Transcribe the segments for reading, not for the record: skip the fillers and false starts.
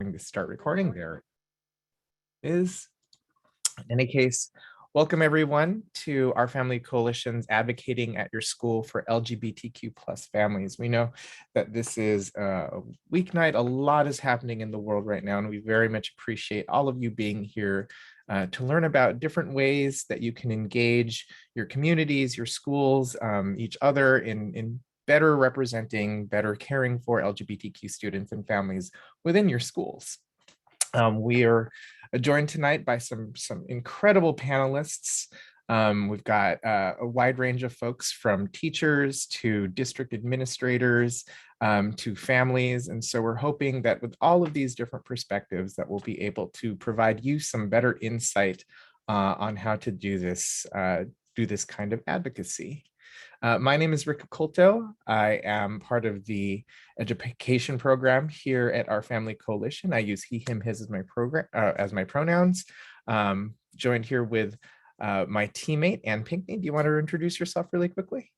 going to start recording there is. In any case, welcome everyone to Our Family Coalition's Advocating at Your School for LGBTQ plus families. We know that this is a weeknight. A lot is happening in the world right now, and we very much appreciate all of you being here to learn about different ways that you can engage your communities, your schools, each other in better representing, better caring for LGBTQ students and families within your schools. We are joined tonight by some incredible panelists. We've got a wide range of folks from teachers to district administrators to families. And so we're hoping that with all of these different perspectives that we'll be able to provide you some better insight on how to do this kind of advocacy. My name is Rick Colto. I am part of the education program here at Our Family Coalition. I use he, him, his as my program as my pronouns. Joined here with my teammate, Ann Pinkney. Do you want to introduce yourself really quickly?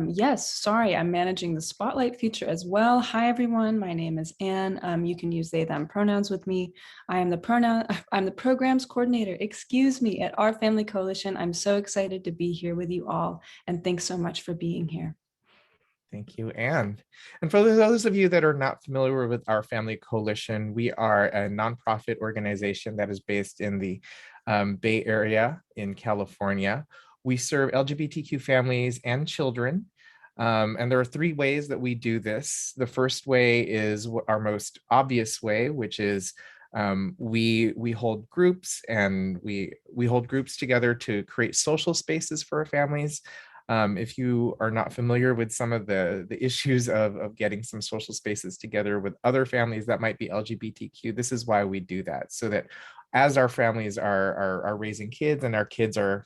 Yes, sorry, I'm managing the Spotlight feature as well. Hi, everyone. My name is Ann. You can use they, them pronouns with me. I'm the programs coordinator, at Our Family Coalition. I'm so excited to be here with you all, and thanks so much for being here. Thank you, Ann. And for those of you that are not familiar with Our Family Coalition, we are a nonprofit organization that is based in the Bay Area in California. We serve LGBTQ families and children. And there are three ways that we do this. The first way is our most obvious way, which is we hold groups, and we hold groups together to create social spaces for our families. If you are not familiar with some of the issues of getting some social spaces together with other families that might be LGBTQ, this is why we do that, so that as our families are raising kids and our kids are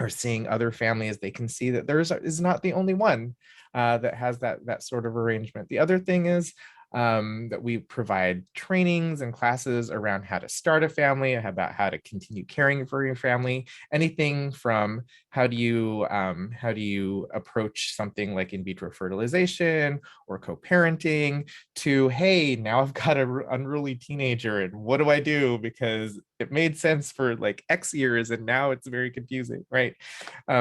seeing other families, they can see that theirs is not the only one that has that sort of arrangement. The other thing is that we provide trainings and classes around how to start a family, about how to continue caring for your family, anything from how do you approach something like in vitro fertilization or co-parenting to, hey, now I've got an unruly teenager and what do I do, because it made sense for like X years and now it's very confusing, right?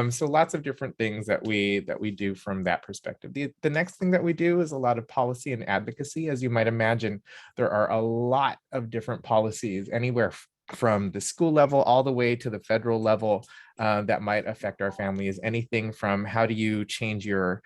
So lots of different things that we do from that perspective. The next thing that we do is a lot of policy and advocacy. As you might imagine, there are a lot of different policies, anywhere from the school level all the way to the federal level, that might affect our families. Anything from how do you change your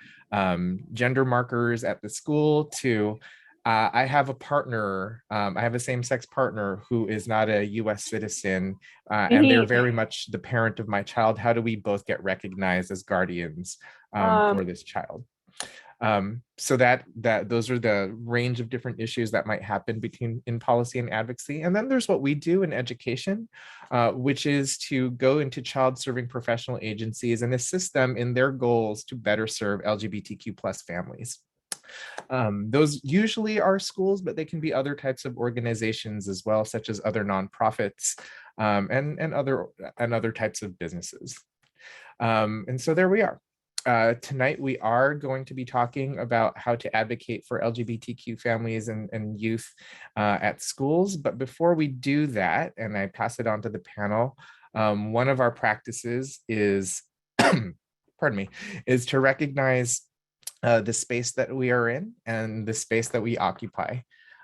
gender markers at the school to I have a partner, I have a same-sex partner who is not a US citizen, and they're very much the parent of my child. How do we both get recognized as guardians for this child? So that those are the range of different issues that might happen in policy and advocacy. And then there's what we do in education, which is to go into child serving professional agencies and assist them in their goals to better serve LGBTQ plus families. Those usually are schools, but they can be other types of organizations as well, such as other nonprofits and other types of businesses. And so there we are. Tonight, we are going to be talking about how to advocate for LGBTQ families and youth at schools. But before we do that, and I pass it on to the panel, one of our practices is, pardon me, is to recognize the space that we are in and the space that we occupy.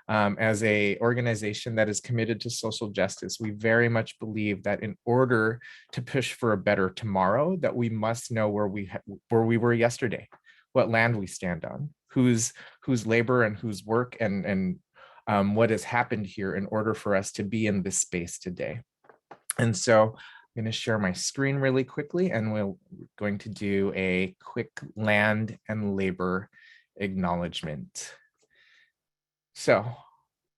As a organization that is committed to social justice, we very much believe that in order to push for a better tomorrow, that we must know where we were yesterday, what land we stand on, whose labor and whose work and what has happened here in order for us to be in this space today. And so I'm going to share my screen really quickly, and we're going to do a quick land and labor acknowledgement. So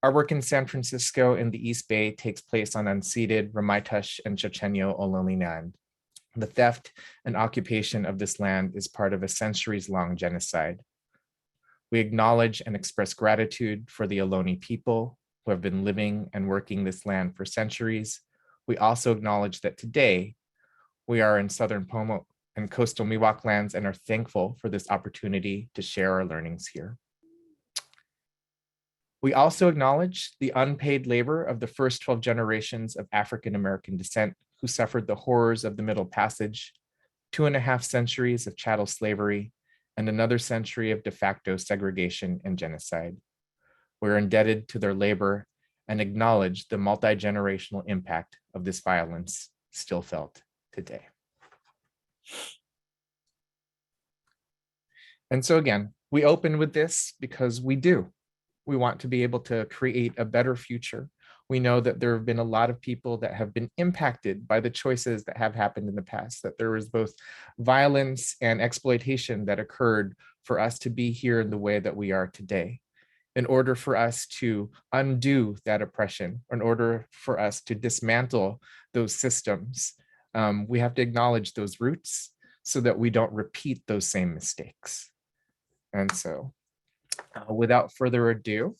our work in San Francisco in the East Bay takes place on unceded Ramaytush and Chochenyo Ohlone land. The theft and occupation of this land is part of a centuries-long genocide. We acknowledge and express gratitude for the Ohlone people who have been living and working this land for centuries. We also acknowledge that today we are in Southern Pomo and coastal Miwok lands and are thankful for this opportunity to share our learnings here. We also acknowledge the unpaid labor of the first 12 generations of African-American descent who suffered the horrors of the Middle Passage, 2.5 centuries of chattel slavery, and another century of de facto segregation and genocide. We're indebted to their labor and acknowledge the multi-generational impact of this violence still felt today. And so again, we open with this because we do. We want to be able to create a better future. We know that there have been a lot of people that have been impacted by the choices that have happened in the past, that there was both violence and exploitation that occurred for us to be here in the way that we are today. In order for us to undo that oppression, in order for us to dismantle those systems, we have to acknowledge those roots so that we don't repeat those same mistakes. And so without further ado,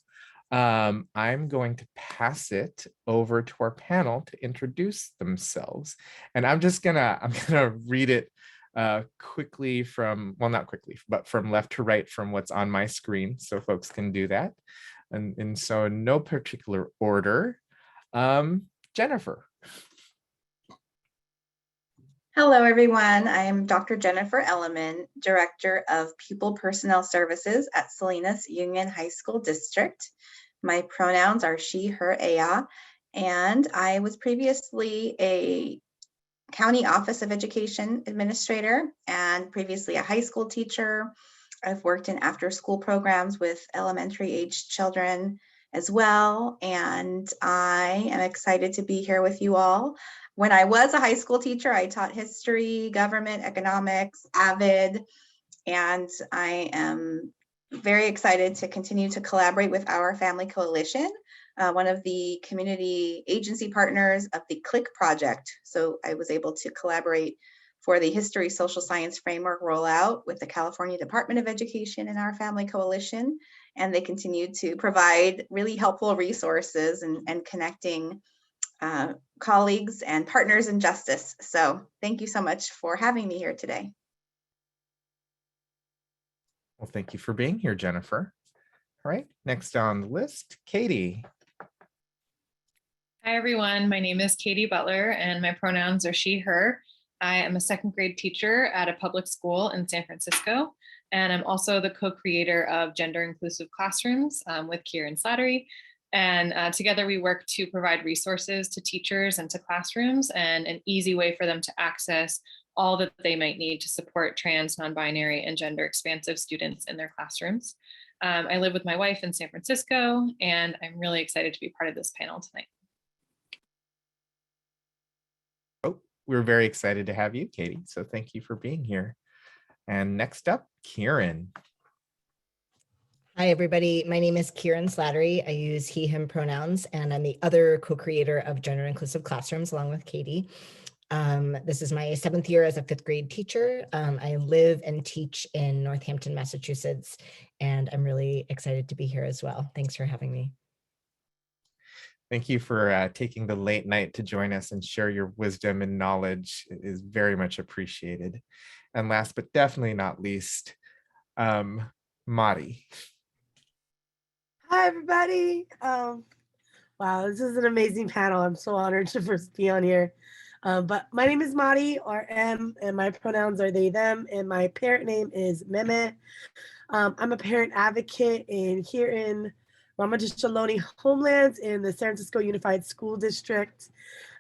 I'm going to pass it over to our panel to introduce themselves. And I'm gonna read it quickly from, well, not quickly, but from left to right from what's on my screen so folks can do that. And so in no particular order, Jennifer. Hello, everyone. I'm Dr. Jennifer Ellison, Director of Pupil Personnel Services at Salinas Union High School District. My pronouns are she, her, ea, and I was previously a County Office of Education Administrator and previously a high school teacher. I've worked in after-school programs with elementary-aged children as well, and I am excited to be here with you all. When I was a high school teacher, I taught history, government, economics, AVID, and I am very excited to continue to collaborate with Our Family Coalition, one of the community agency partners of the CLICK project. So I was able to collaborate for the History Social Science Framework rollout with the California Department of Education and Our Family Coalition. And they continue to provide really helpful resources and connecting colleagues and partners in justice. So thank you so much for having me here today. Well, thank you for being here, Jennifer. All right, next on the list, Katie. Hi, everyone. My name is Katie Butler, and my pronouns are she, her. I am a second grade teacher at a public school in San Francisco, and I'm also the co-creator of Gender Inclusive Classrooms with Kieran Slattery. And together we work to provide resources to teachers and to classrooms and an easy way for them to access all that they might need to support trans, non-binary, and gender expansive students in their classrooms. I live with my wife in San Francisco, and I'm really excited to be part of this panel tonight. Oh, we're very excited to have you, Katie. So thank you for being here. And next up, Kieran. Hi, everybody. My name is Kieran Slattery. I use he, him pronouns, and I'm the other co-creator of Gender Inclusive Classrooms along with Katie. This is my 7th year as a 5th grade teacher. I live and teach in Northampton, Massachusetts, and I'm really excited to be here as well. Thanks for having me. Thank you for taking the late night to join us and share your wisdom and knowledge. It is very much appreciated. And last but definitely not least, Madi. Hi, everybody. Wow, this is an amazing panel. I'm so honored to first be on here. But my name is Madi, or M, and my pronouns are they, them, and my parent name is Meme. I'm a parent advocate here in Ramayana Homelands in the San Francisco Unified School District.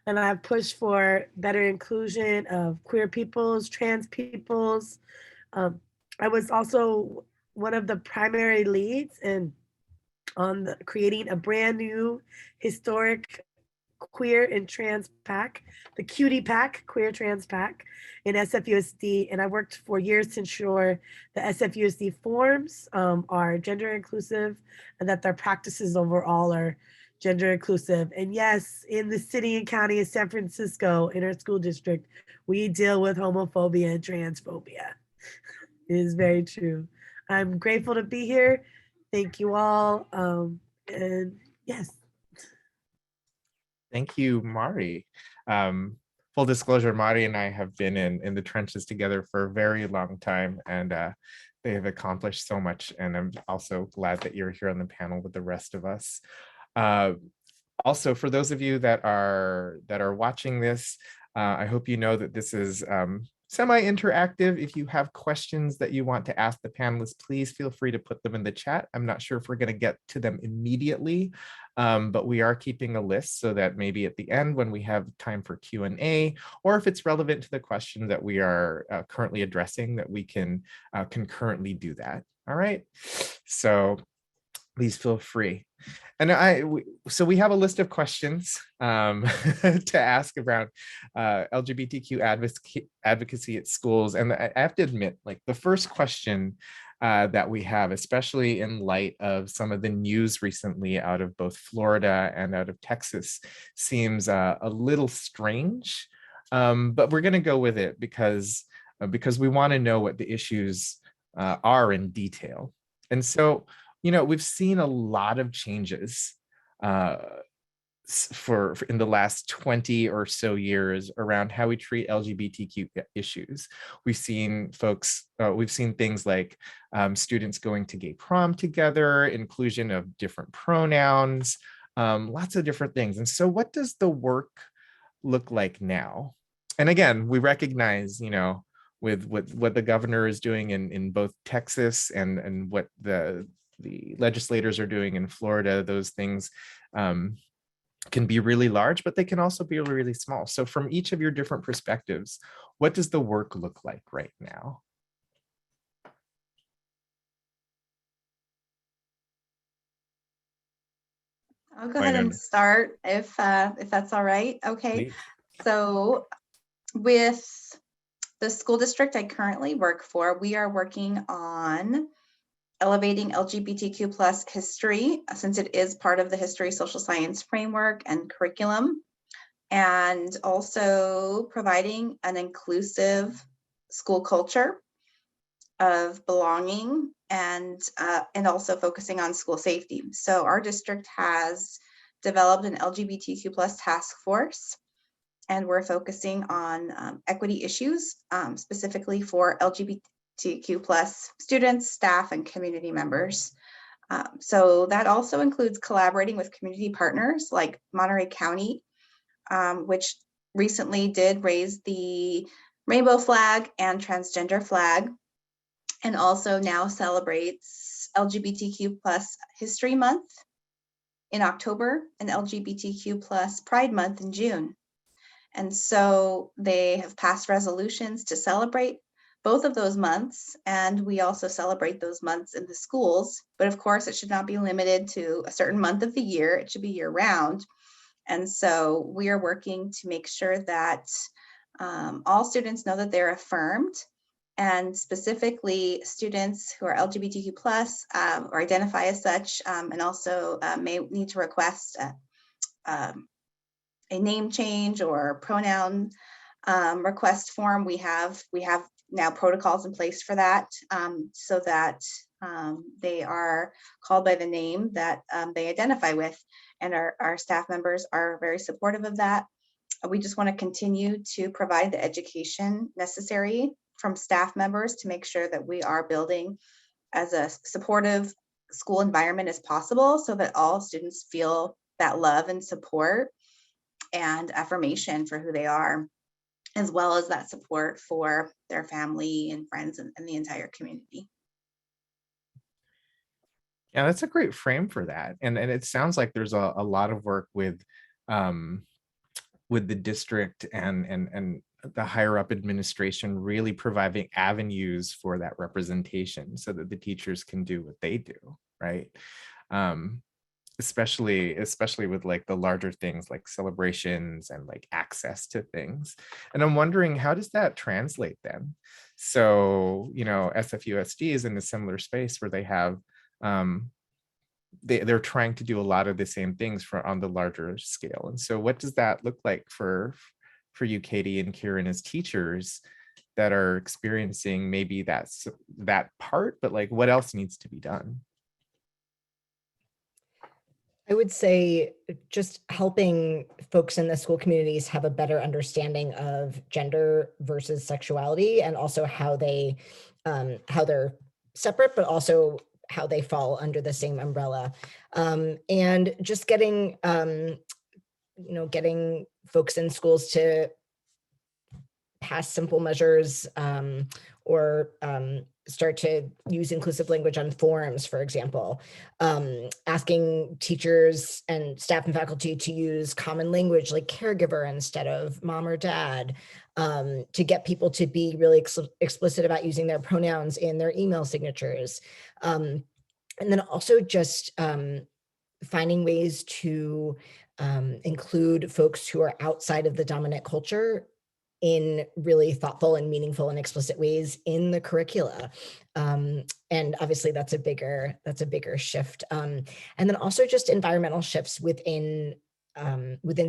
And I've pushed for better inclusion of queer peoples, trans peoples. I was also one of the primary leads on creating a brand new historic queer and trans pack, the Cutie Pack, Queer Trans Pack in SFUSD. And I worked for years to ensure the SFUSD forms are gender inclusive and that their practices overall are gender inclusive. And yes, in the city and county of San Francisco, in our school district, we deal with homophobia and transphobia. It is very true. I'm grateful to be here. Thank you all. And yes. Thank you, Mari. Full disclosure, Mari and I have been in the trenches together for a very long time. And they have accomplished so much, and I'm also glad that you're here on the panel with the rest of us. Also, for those of you that are watching this, I hope you know that this is semi-interactive. If you have questions that you want to ask the panelists, please feel free to put them in the chat. I'm not sure if we're going to get to them immediately, but we are keeping a list so that maybe at the end when we have time for Q&A, or if it's relevant to the question that we are currently addressing, that we can concurrently do that. All right, so please feel free. And so we have a list of questions to ask around LGBTQ advocacy at schools. And I have to admit, like the first question that we have, especially in light of some of the news recently out of both Florida and out of Texas, seems a little strange, but we're going to go with it because we want to know what the issues are in detail. And so, you know, we've seen a lot of changes for in the last 20 or so years around how we treat LGBTQ issues. We've seen things like students going to gay prom together, inclusion of different pronouns, lots of different things. And so what does the work look like now? And again, we recognize, you know, with what the governor is doing in both Texas and what the legislators are doing in Florida, those things can be really large, but they can also be really small. So from each of your different perspectives, what does the work look like right now? I'll go ahead and start if that's all right. Okay. Please. So with the school district I currently work for, we are working on elevating LGBTQ plus history, since it is part of the history social science framework and curriculum, and also providing an inclusive school culture of belonging and also focusing on school safety. So our district has developed an LGBTQ plus task force, and we're focusing on equity issues, specifically for LGBTQ plus students, staff, and community members. So that also includes collaborating with community partners like Monterey County, which recently did raise the rainbow flag and transgender flag, and also now celebrates LGBTQ plus History Month in October and LGBTQ plus Pride Month in June. And so they have passed resolutions to celebrate both of those months, and we also celebrate those months in the schools. But of course, it should not be limited to a certain month of the year. It should be year round. And so we are working to make sure that all students know that they're affirmed, and specifically students who are LGBTQ plus or identify as such, and also may need to request a name change or pronoun request form. We have now protocols in place for that, so that they are called by the name that they identify with, and our staff members are very supportive of that. We just want to continue to provide the education necessary from staff members to make sure that we are building as a supportive school environment as possible, so that all students feel that love and support and affirmation for who they are, as well as that support for their family and friends and the entire community. Yeah, that's a great frame for that. And it sounds like there's a lot of work with the district and the higher up administration really providing avenues for that representation so that the teachers can do what they do, right? Especially with like the larger things like celebrations and like access to things. And I'm wondering, how does that translate then? So, you know, SFUSD is in a similar space where they have, they're trying to do a lot of the same things on the larger scale. And so what does that look like for you, Katie and Kieran, as teachers that are experiencing maybe that part, but like what else needs to be done? I would say just helping folks in the school communities have a better understanding of gender versus sexuality, and also how they're separate, but also how they fall under the same umbrella. And just getting, getting folks in schools to pass simple measures or start to use inclusive language on forums, for example, asking teachers and staff and faculty to use common language like caregiver instead of mom or dad, to get people to be really explicit about using their pronouns in their email signatures. And then also just finding ways to include folks who are outside of the dominant culture in really thoughtful and meaningful and explicit ways in the curricula. And obviously that's a bigger shift. And then also just environmental shifts within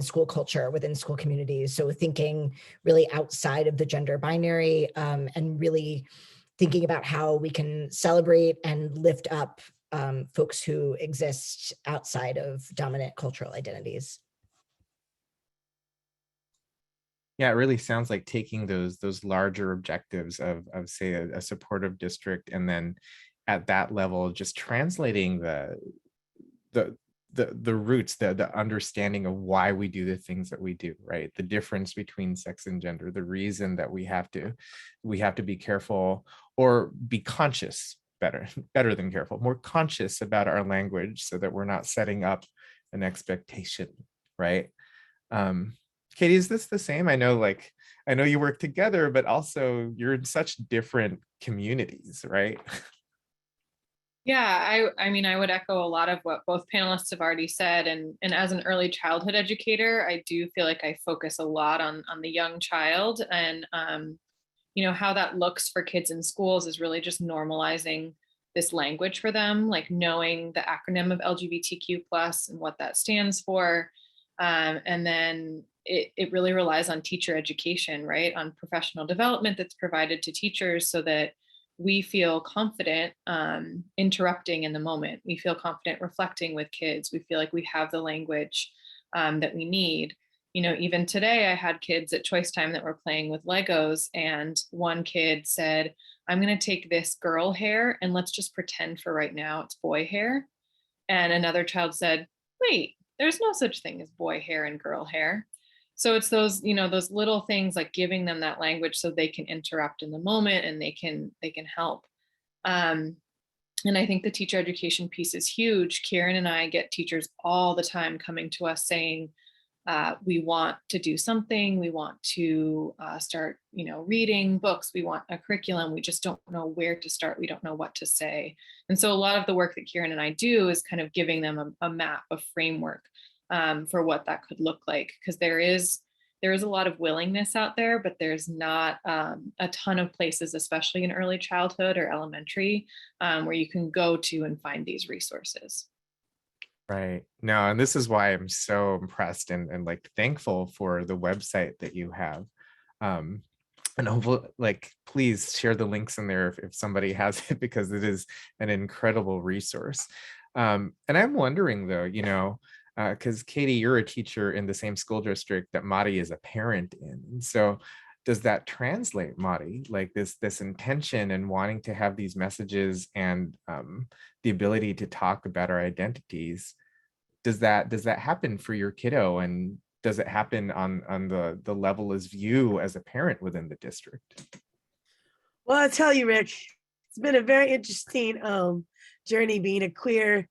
school culture, within school communities. So thinking really outside of the gender binary, and really thinking about how we can celebrate and lift up folks who exist outside of dominant cultural identities. Yeah, it really sounds like taking those larger objectives of say a supportive district, and then at that level just translating the roots, the understanding of why we do the things that we do, right? The difference between sex and gender, the reason that we have to be careful or be conscious, better than careful, more conscious about our language so that we're not setting up an expectation, right? Katie, is this the same? I know you work together, but also you're in such different communities, right? Yeah, I mean, I would echo a lot of what both panelists have already said. And as an early childhood educator, I do feel like I focus a lot on the young child, and how that looks for kids in schools is really just normalizing this language for them, like knowing the acronym of LGBTQ+ and what that stands for. And then it really relies on teacher education, right? On professional development that's provided to teachers so that we feel confident interrupting in the moment. We feel confident reflecting with kids. We feel like we have the language that we need. Even today I had kids at choice time that were playing with Legos, and one kid said, I'm going to take this girl hair and let's just pretend for right now it's boy hair. And another child said, wait, there's no such thing as boy hair and girl hair. So it's those little things, like giving them that language so they can interrupt in the moment and they can help. And I think the teacher education piece is huge. Kieran and I get teachers all the time coming to us saying, we want to do something. We want to start, reading books. We want a curriculum. We just don't know where to start. We don't know what to say. And so a lot of the work that Kieran and I do is kind of giving them a map, a framework for what that could look like. Because there is a lot of willingness out there, but there's not a ton of places, especially in early childhood or elementary, where you can go to and find these resources. Right. No, and this is why I'm so impressed and like thankful for the website that you have. And hopefully, please share the links in there if somebody has it, because it is an incredible resource. And I'm wondering though, because Katie, you're a teacher in the same school district that Madi is a parent in. And so does that translate, Madi, like this intention and wanting to have these messages and the ability to talk about our identities? Does that happen for your kiddo, and does it happen on the level as you as a parent within the district? Well, I'll tell you, Rick, it's been a very interesting journey being a queer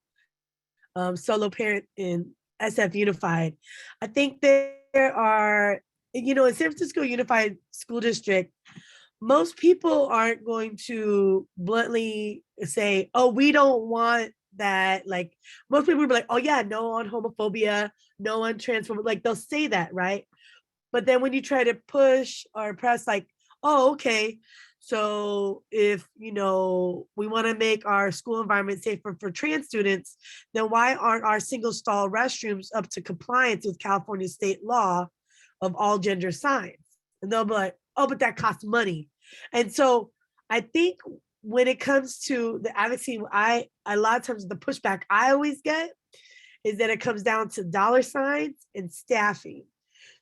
solo parent in SF Unified. I think there are, in San Francisco Unified School District, most people aren't going to bluntly say, oh, we don't want that. Like, most people will be like, oh yeah, no on homophobia, no on transphobia. Like, they'll say that, right? But then when you try to push or press, like, oh, okay, so if, we want to make our school environment safer for trans students, then why aren't our single stall restrooms up to compliance with California state law of all gender signs? And they'll be like, oh, but that costs money. And so I think when it comes to the advocacy, a lot of times the pushback I always get is that it comes down to dollar signs and staffing.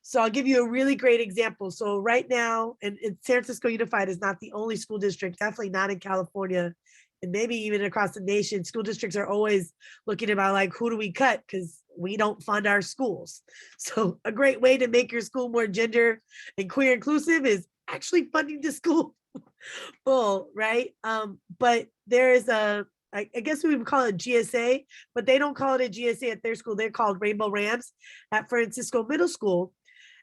So I'll give you a really great example. So right now, and San Francisco Unified is not the only school district, definitely not in California, and maybe even across the nation, school districts are always looking about like, who do we cut? Because we don't fund our schools. So a great way to make your school more gender and queer inclusive is actually funding the school full, right? But there is I guess we would call it GSA, but they don't call it a GSA at their school. They're called Rainbow Rams at Francisco Middle School.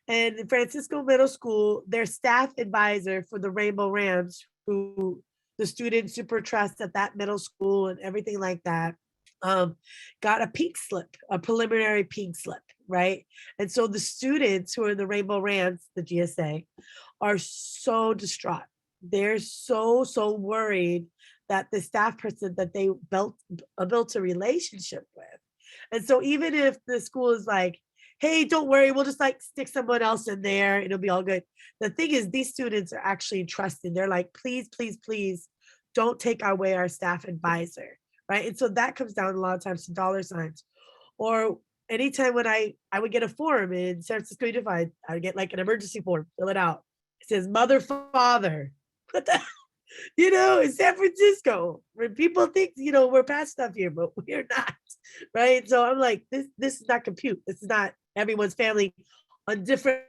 And in Francisco Middle School, their staff advisor for the Rainbow Rams, who the students super trust at that middle school and everything like that, got a pink slip, a preliminary pink slip, right? And so the students who are in the Rainbow Rams, the GSA, are so distraught. They're so worried that the staff person that they built a relationship with. And so even if the school is like, hey, don't worry, we'll just like stick someone else in there, it'll be all good. The thing is, these students are actually trusting. They're like, please, please, please don't take away our staff advisor, right? And so that comes down a lot of times to dollar signs. Or anytime when I would get a form in San Francisco Unified, I would get like an emergency form, fill it out. It says mother, father. What the, in San Francisco, where people think, we're past stuff here, but we're not, right? So I'm like, this is not compute. This is not everyone's family on different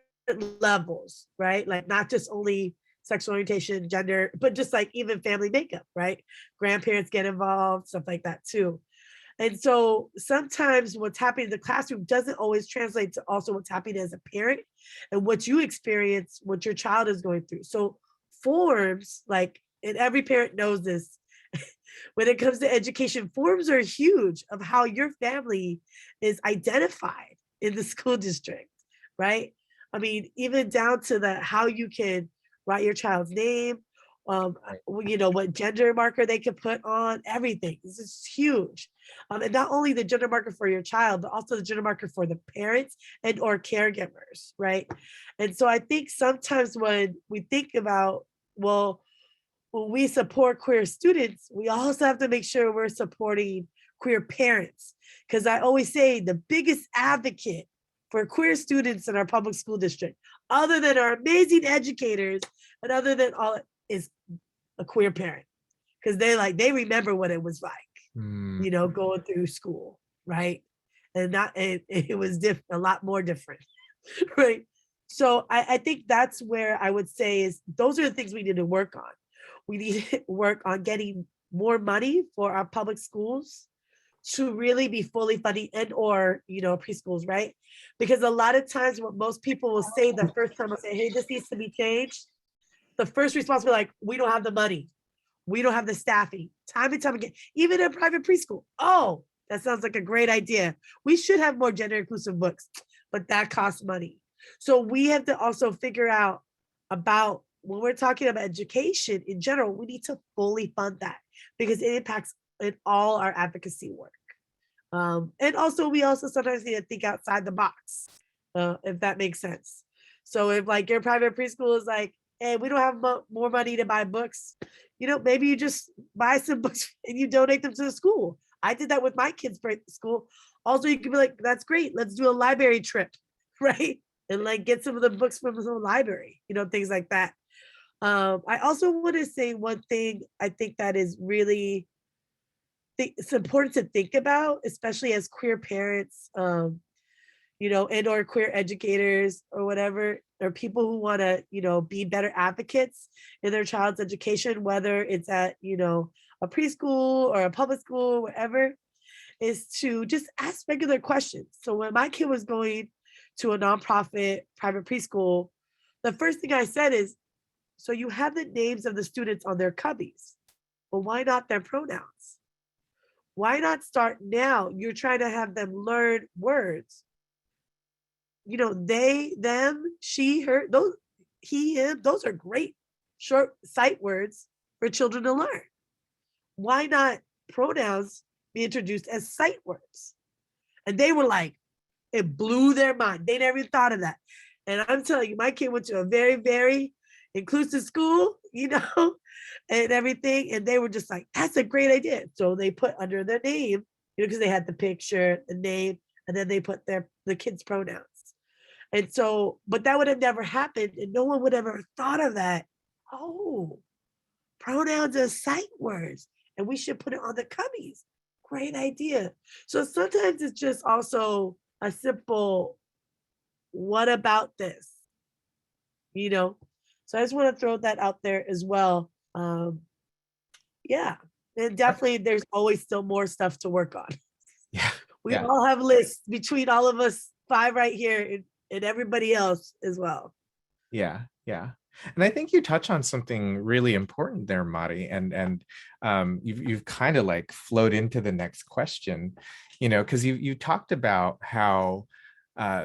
levels, right? Like not just only sexual orientation, gender, but just like even family makeup, right? Grandparents get involved, stuff like that too. And so sometimes what's happening in the classroom doesn't always translate to also what's happening as a parent and what you experience, what your child is going through. So forms, like, and every parent knows this, when it comes to education, forms are huge of how your family is identified in the school district, right? I mean, even down to how you can write your child's name, what gender marker they can put on, everything. This is huge. And not only the gender marker for your child, but also the gender marker for the parents and or caregivers, right? And so I think sometimes when we think about, well, when we support queer students, we also have to make sure we're supporting queer parents. Because I always say the biggest advocate for queer students in our public school district, other than our amazing educators and other than all, is a queer parent. Because they remember what it was like, going through school, right? And it was a lot more different, right? So I think that's where I would say is those are the things we need to work on. We need to work on getting more money for our public schools to really be fully funding and or, preschools, right? Because a lot of times what most people will say the first time I say, hey, this needs to be changed, the first response will be like, we don't have the money. We don't have the staffing. Time and time again, even in private preschool. Oh, that sounds like a great idea. We should have more gender inclusive books, but that costs money. So we have to also figure out about when we're talking about education in general, we need to fully fund that because it impacts in all our advocacy work. And also, we also sometimes need to think outside the box, if that makes sense. So if like your private preschool is like, hey, we don't have more money to buy books, maybe you just buy some books and you donate them to the school. I did that with my kids' school. Also, you can be like, that's great. Let's do a library trip, right? And like get some of the books from the library, things like that. I also want to say one thing I think that is really, it's important to think about, especially as queer parents, and or queer educators or whatever, or people who want to, be better advocates in their child's education, whether it's at, a preschool or a public school, wherever, is to just ask regular questions. So when my kid was going to a nonprofit private preschool, the first thing I said is, so you have the names of the students on their cubbies, but why not their pronouns? Why not start now? You're trying to have them learn words. They, them, she, her, those, he, him, those are great short sight words for children to learn. Why not pronouns be introduced as sight words? And they were like, it blew their mind. They never even thought of that. And I'm telling you, my kid went to a very, very inclusive school, and everything. And they were just like, that's a great idea. So they put under their name, because they had the picture, the name, and then they put the kids' pronouns. And so, but that would have never happened. And no one would ever have thought of that. Oh, pronouns are sight words. and we should put it on the cubbies. Great idea. So sometimes it's just also a simple, what about this? You know, so I just want to throw that out there as well. Yeah, and definitely there's always still more stuff to work on. Yeah. We Yeah. all have lists between all of us 5 right here and everybody else as well. Yeah. Yeah. And I think you touch on something really important there, Mari, and you've kind of like flowed into the next question, you know, because you talked about how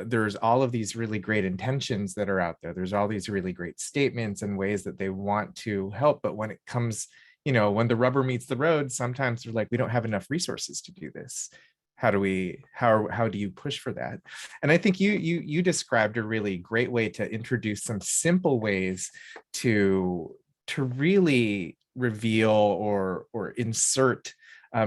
there's all of these really great intentions that are out there. There's all these really great statements and ways that they want to help, but when it comes, you know, when the rubber meets the road, sometimes they're like, we don't have enough resources to do this. How do you push for that? And I think you described a really great way to introduce some simple ways to really reveal or insert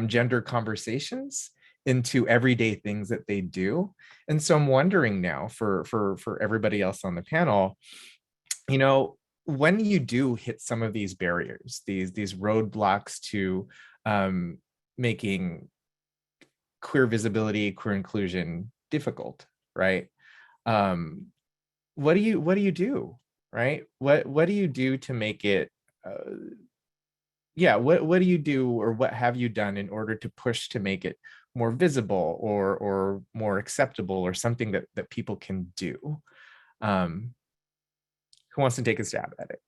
gender conversations into everyday things that they do. And so I'm wondering now for everybody else on the panel, you know, when you do hit some of these barriers, these roadblocks to making queer visibility, queer inclusion difficult, right? What do you do, right? What do you do to make it? Yeah, what do you do, or what have you done in order to push to make it more visible or more acceptable, or something that people can do? Who wants to take a stab at it?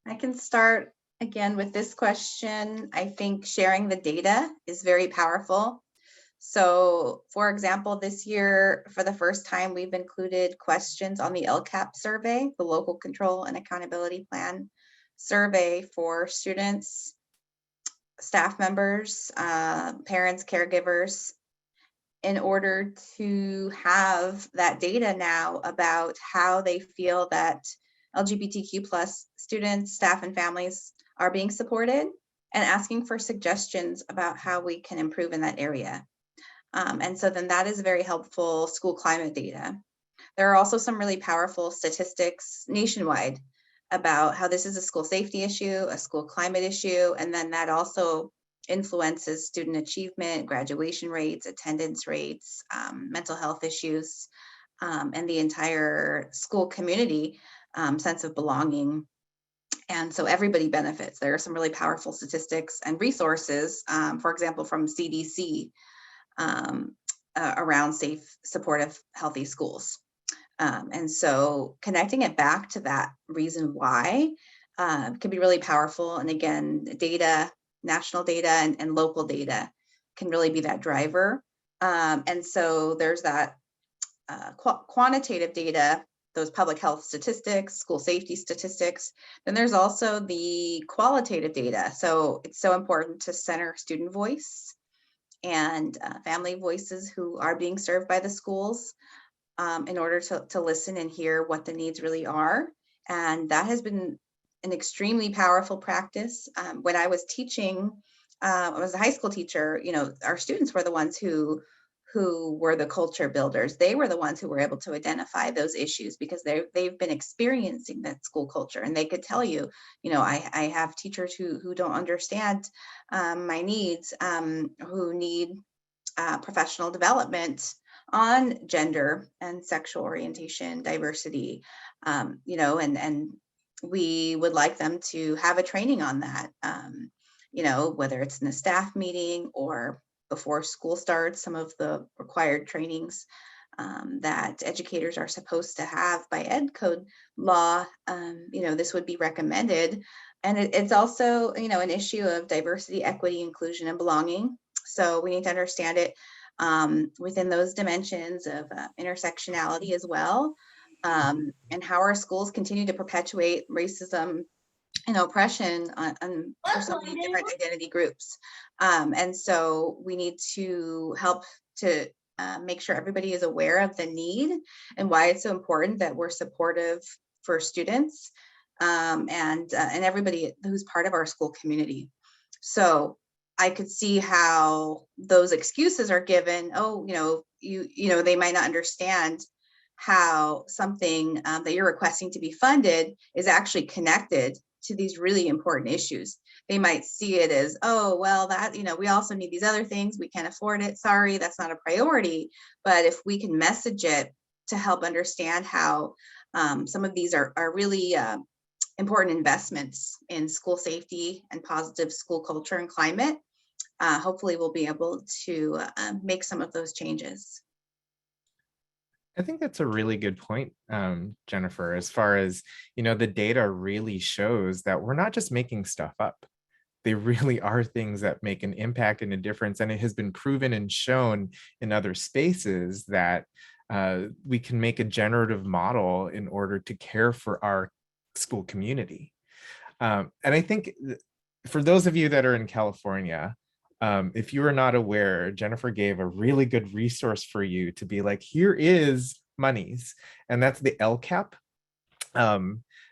I can start again with this question. I think sharing the data is very powerful. So for example, this year, for the first time, we've included questions on the LCAP survey, the Local Control and Accountability Plan survey, for students, staff members, parents, caregivers, in order to have that data now about how they feel that LGBTQ plus students, staff, and families are being supported, and asking for suggestions about how we can improve in that area. And so then that is very helpful school climate data. There are also some really powerful statistics nationwide about how this is a school safety issue, a school climate issue, and then that also influences student achievement, graduation rates, attendance rates, mental health issues, and the entire school community sense of belonging. And so everybody benefits. There are some really powerful statistics and resources, for example, from CDC, around safe, supportive, healthy schools. And so connecting it back to that reason why can be really powerful. And again, data, national data and local data can really be that driver. And so there's that quantitative data, those public health statistics, school safety statistics. Then there's also the qualitative data. So it's so important to center student voice and family voices who are being served by the schools, in order to listen and hear what the needs really are. And that has been an extremely powerful practice. When I was teaching, I was a high school teacher, you know, our students were the ones who were the culture builders. They were the ones who were able to identify those issues because they've been experiencing that school culture, and they could tell you, you know, I have teachers who don't understand my needs, who need professional development on gender and sexual orientation, diversity, you know, and we would like them to have a training on that, you know, whether it's in a staff meeting or before school starts, some of the required trainings that educators are supposed to have by ed code law, you know, this would be recommended. And it's also, you know, an issue of diversity, equity, inclusion, and belonging. So we need to understand it within those dimensions of intersectionality as well, and how our schools continue to perpetuate racism and oppression for so many different identity groups. And so we need to help to make sure everybody is aware of the need and why it's so important that we're supportive for students, and everybody who's part of our school community. So I could see how those excuses are given. Oh, you know, you know, they might not understand how something that you're requesting to be funded is actually connected to these really important issues. They might see it as, oh, well, that, we also need these other things. We can't afford it. Sorry, that's not a priority. But if we can message it to help understand how some of these are really important investments in school safety and positive school culture and climate, hopefully we'll be able to make some of those changes. I think that's a really good point, Jennifer, as far as, the data really shows that we're not just making stuff up. They really are things that make an impact and a difference. And it has been proven and shown in other spaces that we can make a generative model in order to care for our school community. And I think for those of you that are in California, if you are not aware, Jennifer gave a really good resource for you to be like, here is monies, and that's the LCAP.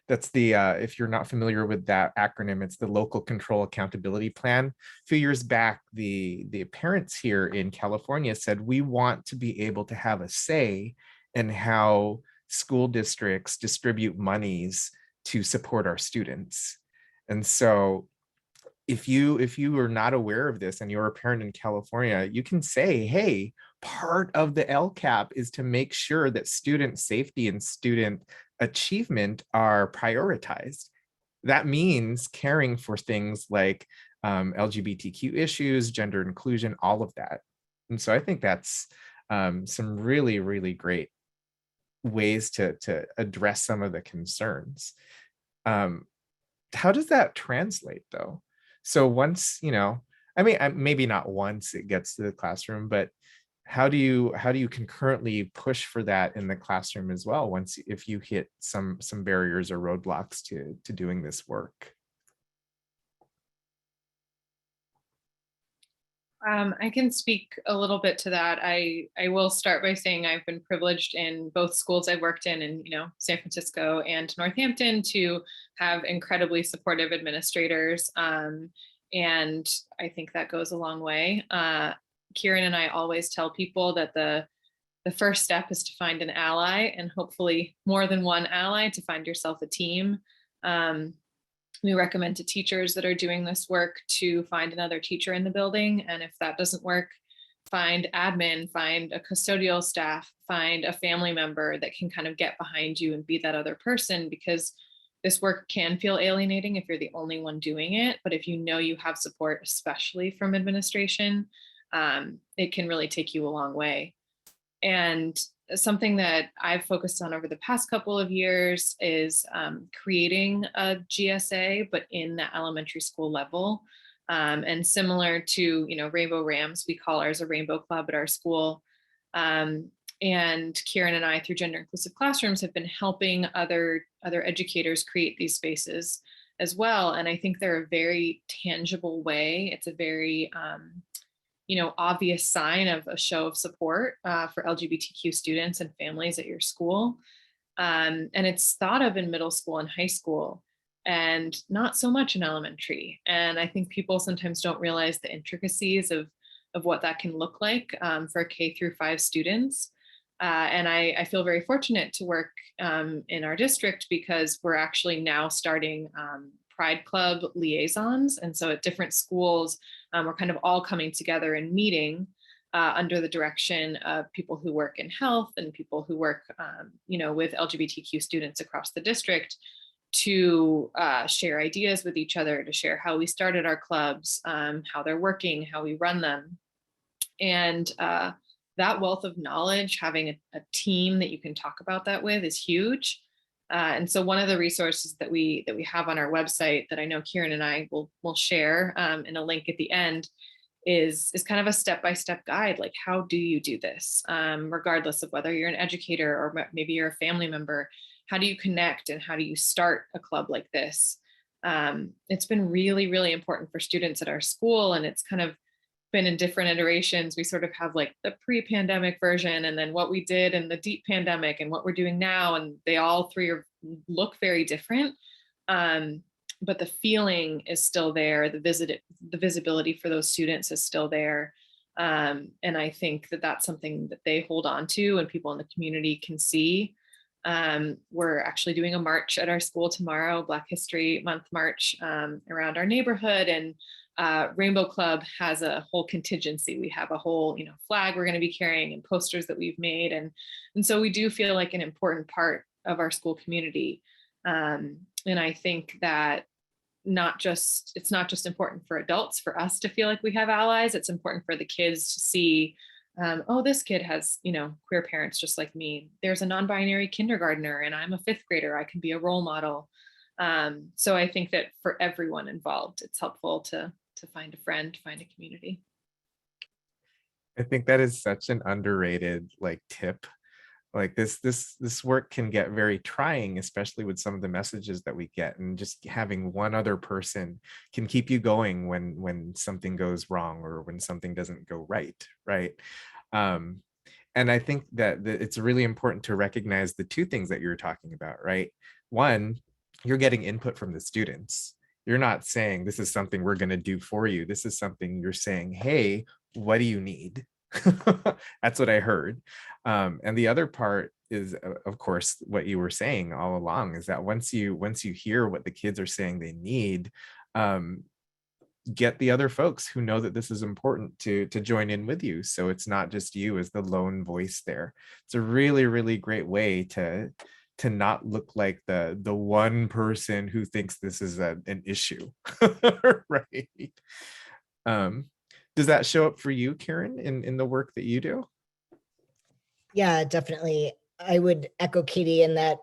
That's the, if you're not familiar with that acronym, it's the Local Control Accountability Plan. A few years back, the parents here in California said, we want to be able to have a say in how school districts distribute monies to support our students. And so if you are not aware of this and you're a parent in California, you can say, hey, part of the LCAP is to make sure that student safety and student achievement are prioritized. That means caring for things like LGBTQ issues, gender inclusion, all of that. And so I think that's some really, really great ways to address some of the concerns. How does that translate though? So once, maybe not once it gets to the classroom, but how do you concurrently push for that in the classroom as well, if you hit some barriers or roadblocks to doing this work? I can speak a little bit to that. I will start by saying I've been privileged in both schools I've worked in San Francisco and Northampton to have incredibly supportive administrators. And I think that goes a long way. Kieran and I always tell people that the first step is to find an ally, and hopefully more than one ally, to find yourself a team. We recommend to teachers that are doing this work to find another teacher in the building. And if that doesn't work, find admin, find a custodial staff, find a family member that can kind of get behind you and be that other person, because this work can feel alienating if you're the only one doing it. But if you know you have support, especially from administration, it can really take you a long way. And something that I've focused on over the past couple of years is creating a GSA, but in the elementary school level. And similar to, Rainbow Rams, we call ours a Rainbow Club at our school. And Kieran and I, through Gender Inclusive Classrooms, have been helping other educators create these spaces as well. And I think they're a very tangible way. It's a very obvious sign of a show of support for LGBTQ students and families at your school. And it's thought of in middle school and high school, and not so much in elementary. And I think people sometimes don't realize the intricacies of what that can look like for K-5 students. And I feel very fortunate to work in our district, because we're actually now starting Pride Club liaisons. And so at different schools, we're kind of all coming together and meeting under the direction of people who work in health and people who work, with LGBTQ students across the district, to share ideas with each other, to share how we started our clubs, how they're working, how we run them. And that wealth of knowledge, having a team that you can talk about that with, is huge. And so one of the resources that we have on our website that I know Kieran and I will share in a link at the end is kind of a step-by-step guide. Like, how do you do this? Regardless of whether you're an educator or maybe you're a family member, how do you connect and how do you start a club like this? It's been really, really important for students at our school, and it's kind of been in different iterations. We sort of have like the pre-pandemic version, and then what we did in the deep pandemic, and what we're doing now, and they all three look very different. But the feeling is still there. The visibility for those students is still there. And I think that that's something that they hold on to, and people in the community can see. We're actually doing a march at our school tomorrow, Black History Month march around our neighborhood, and Rainbow Club has a whole contingency. We have a whole, flag we're going to be carrying and posters that we've made, and so we do feel like an important part of our school community. And I think that it's not just important for adults, for us to feel like we have allies. It's important for the kids to see, oh, this kid has, queer parents just like me. There's a non-binary kindergartner and I'm a fifth grader. I can be a role model. So I think that for everyone involved, it's helpful to find a friend, find a community. I think that is such an underrated tip. Like this work can get very trying, especially with some of the messages that we get, and just having one other person can keep you going when something goes wrong or when something doesn't go right. And I think that it's really important to recognize the two things that you're talking about, right? One, you're getting input from the students. You're not saying this is something we're going to do for you. This is something you're saying, hey, what do you need? That's what I heard. And the other part is, of course, what you were saying all along, is that once you hear what the kids are saying they need, get the other folks who know that this is important to join in with you. So it's not just you as the lone voice there. It's a really, really great way to not look like the one person who thinks this is an issue, right? Does that show up for you, Kieran, in the work that you do? Yeah, definitely. I would echo Katie in that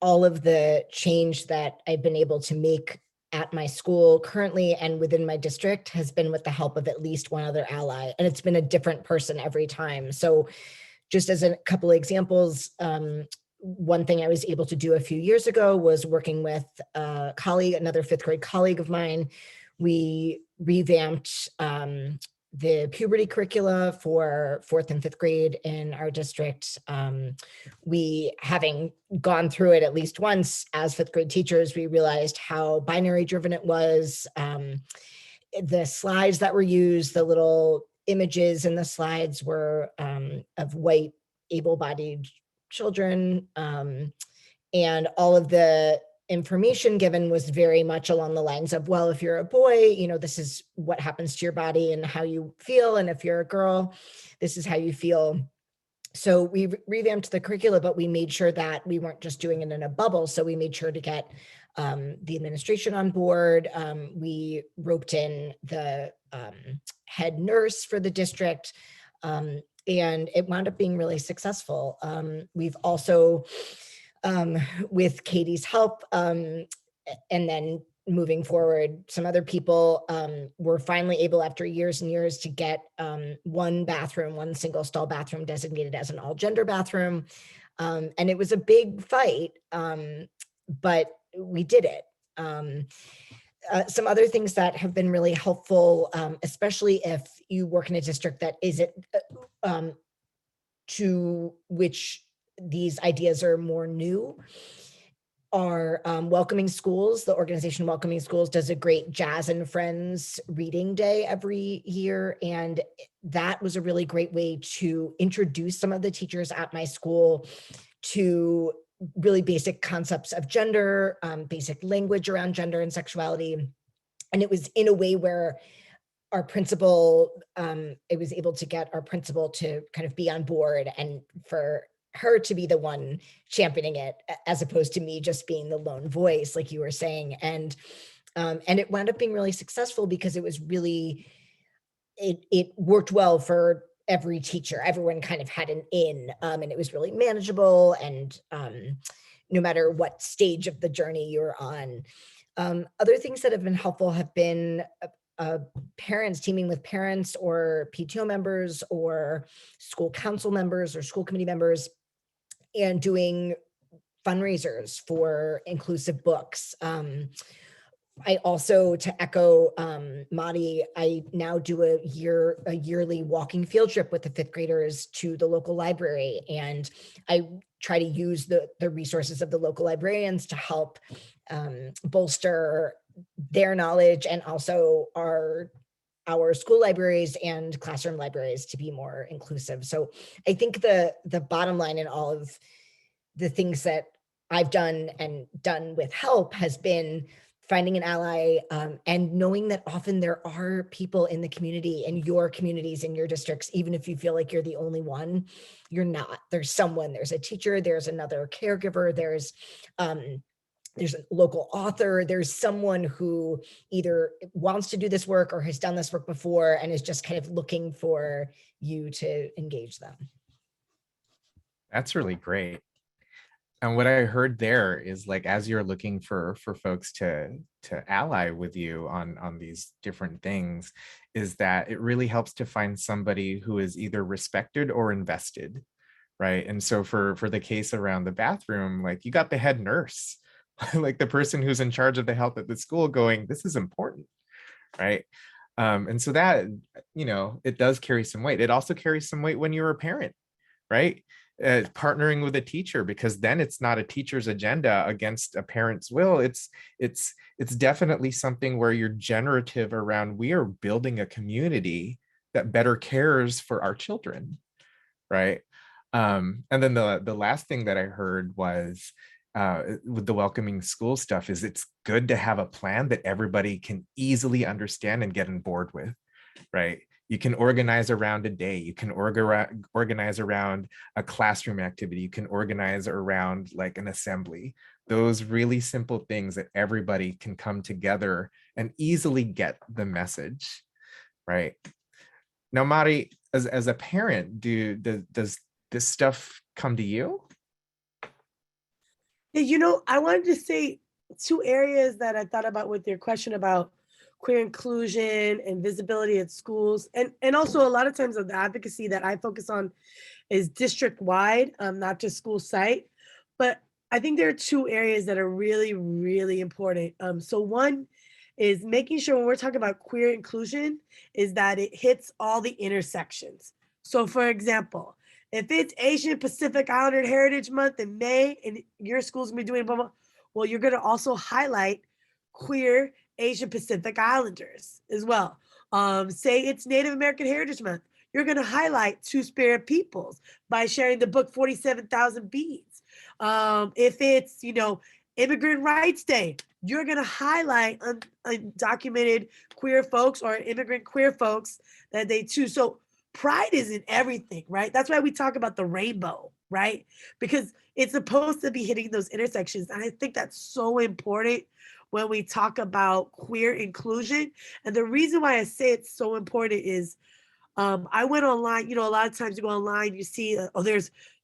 all of the change that I've been able to make at my school currently and within my district has been with the help of at least one other ally. And it's been a different person every time. So just as a couple of examples, one thing I was able to do a few years ago was working with a colleague, another fifth grade colleague of mine. We revamped the puberty curricula for fourth and fifth grade in our district. We, having gone through it at least once as fifth grade teachers, we realized how binary driven it was. The slides that were used, the little images in the slides were of white, able-bodied children, and all of the information given was very much along the lines of, well, if you're a boy, this is what happens to your body and how you feel, and if you're a girl, this is how you feel. So we revamped the curricula, but we made sure that we weren't just doing it in a bubble. So we made sure to get the administration on board. We roped in the head nurse for the district, and it wound up being really successful. We've also, with Katie's help, and then moving forward, some other people were finally able, after years and years, to get one single stall bathroom designated as an all gender bathroom. And it was a big fight, but we did it. Some other things that have been really helpful, especially if you work in a district that isn't, to which these ideas are more new, are Welcoming Schools. The organization Welcoming Schools does a great Jazz and Friends reading day every year. And that was a really great way to introduce some of the teachers at my school to really basic concepts of gender, basic language around gender and sexuality. And it was in a way where our principal, it was able to get our principal to kind of be on board, and for her to be the one championing it, as opposed to me just being the lone voice, like you were saying. And it wound up being really successful because it was really, it worked well for every teacher. Everyone kind of had an in, and it was really manageable. And no matter what stage of the journey you're on. Other things that have been helpful have been parents, teaming with parents or PTO members or school council members or school committee members, and doing fundraisers for inclusive books. I also, to echo Madi, I now do a yearly walking field trip with the fifth graders to the local library, and I try to use the resources of the local librarians to help bolster their knowledge, and also our school libraries and classroom libraries to be more inclusive. So I think the bottom line in all of the things that I've done and done with help has been finding an ally, and knowing that often there are people in the community, in your communities, in your districts, even if you feel like you're the only one, you're not. There's someone, there's a teacher, there's another caregiver, there's a local author, there's someone who either wants to do this work or has done this work before and is just kind of looking for you to engage them. That's really great. And what I heard there is, like, as you're looking for folks to ally with you on these different things, is that it really helps to find somebody who is either respected or invested, right? And so for the case around the bathroom, like, you got the head nurse, like the person who's in charge of the health at the school going, this is important, right? And so that, you know, it does carry some weight. It also carries some weight when you're a parent, right? Partnering with a teacher, because then it's not a teacher's agenda against a parent's will. It's definitely something where you're generative around, we are building a community that better cares for our children, right? And then the last thing that I heard was, with the welcoming school stuff, is it's good to have a plan that everybody can easily understand and get on board with, right? You can organize around a day, you can organize around a classroom activity, you can organize around like an assembly, those really simple things that everybody can come together and easily get the message, right? Now, Mari, as a parent, does this stuff come to you? Yeah, you know, I wanted to say two areas that I thought about with your question about queer inclusion and visibility at schools. And also a lot of times of the advocacy that I focus on is district wide, not just school site. But I think there are two areas that are really, really important. So one is making sure when we're talking about queer inclusion is that it hits all the intersections. So for example, if it's Asian Pacific Islander Heritage Month in May and your school's gonna be doing blah, blah, well, you're gonna also highlight queer Asian Pacific Islanders as well. Say it's Native American Heritage Month, you're gonna highlight Two-Spirit peoples by sharing the book 47,000 Beads. If it's, you know, Immigrant Rights Day, you're gonna highlight undocumented queer folks or immigrant queer folks that they choose. So pride is in everything, right? That's why we talk about the rainbow, right? Because it's supposed to be hitting those intersections. And I think that's so important when we talk about queer inclusion. And the reason why I say it's so important is I went online, you know, a lot of times you go online, you see,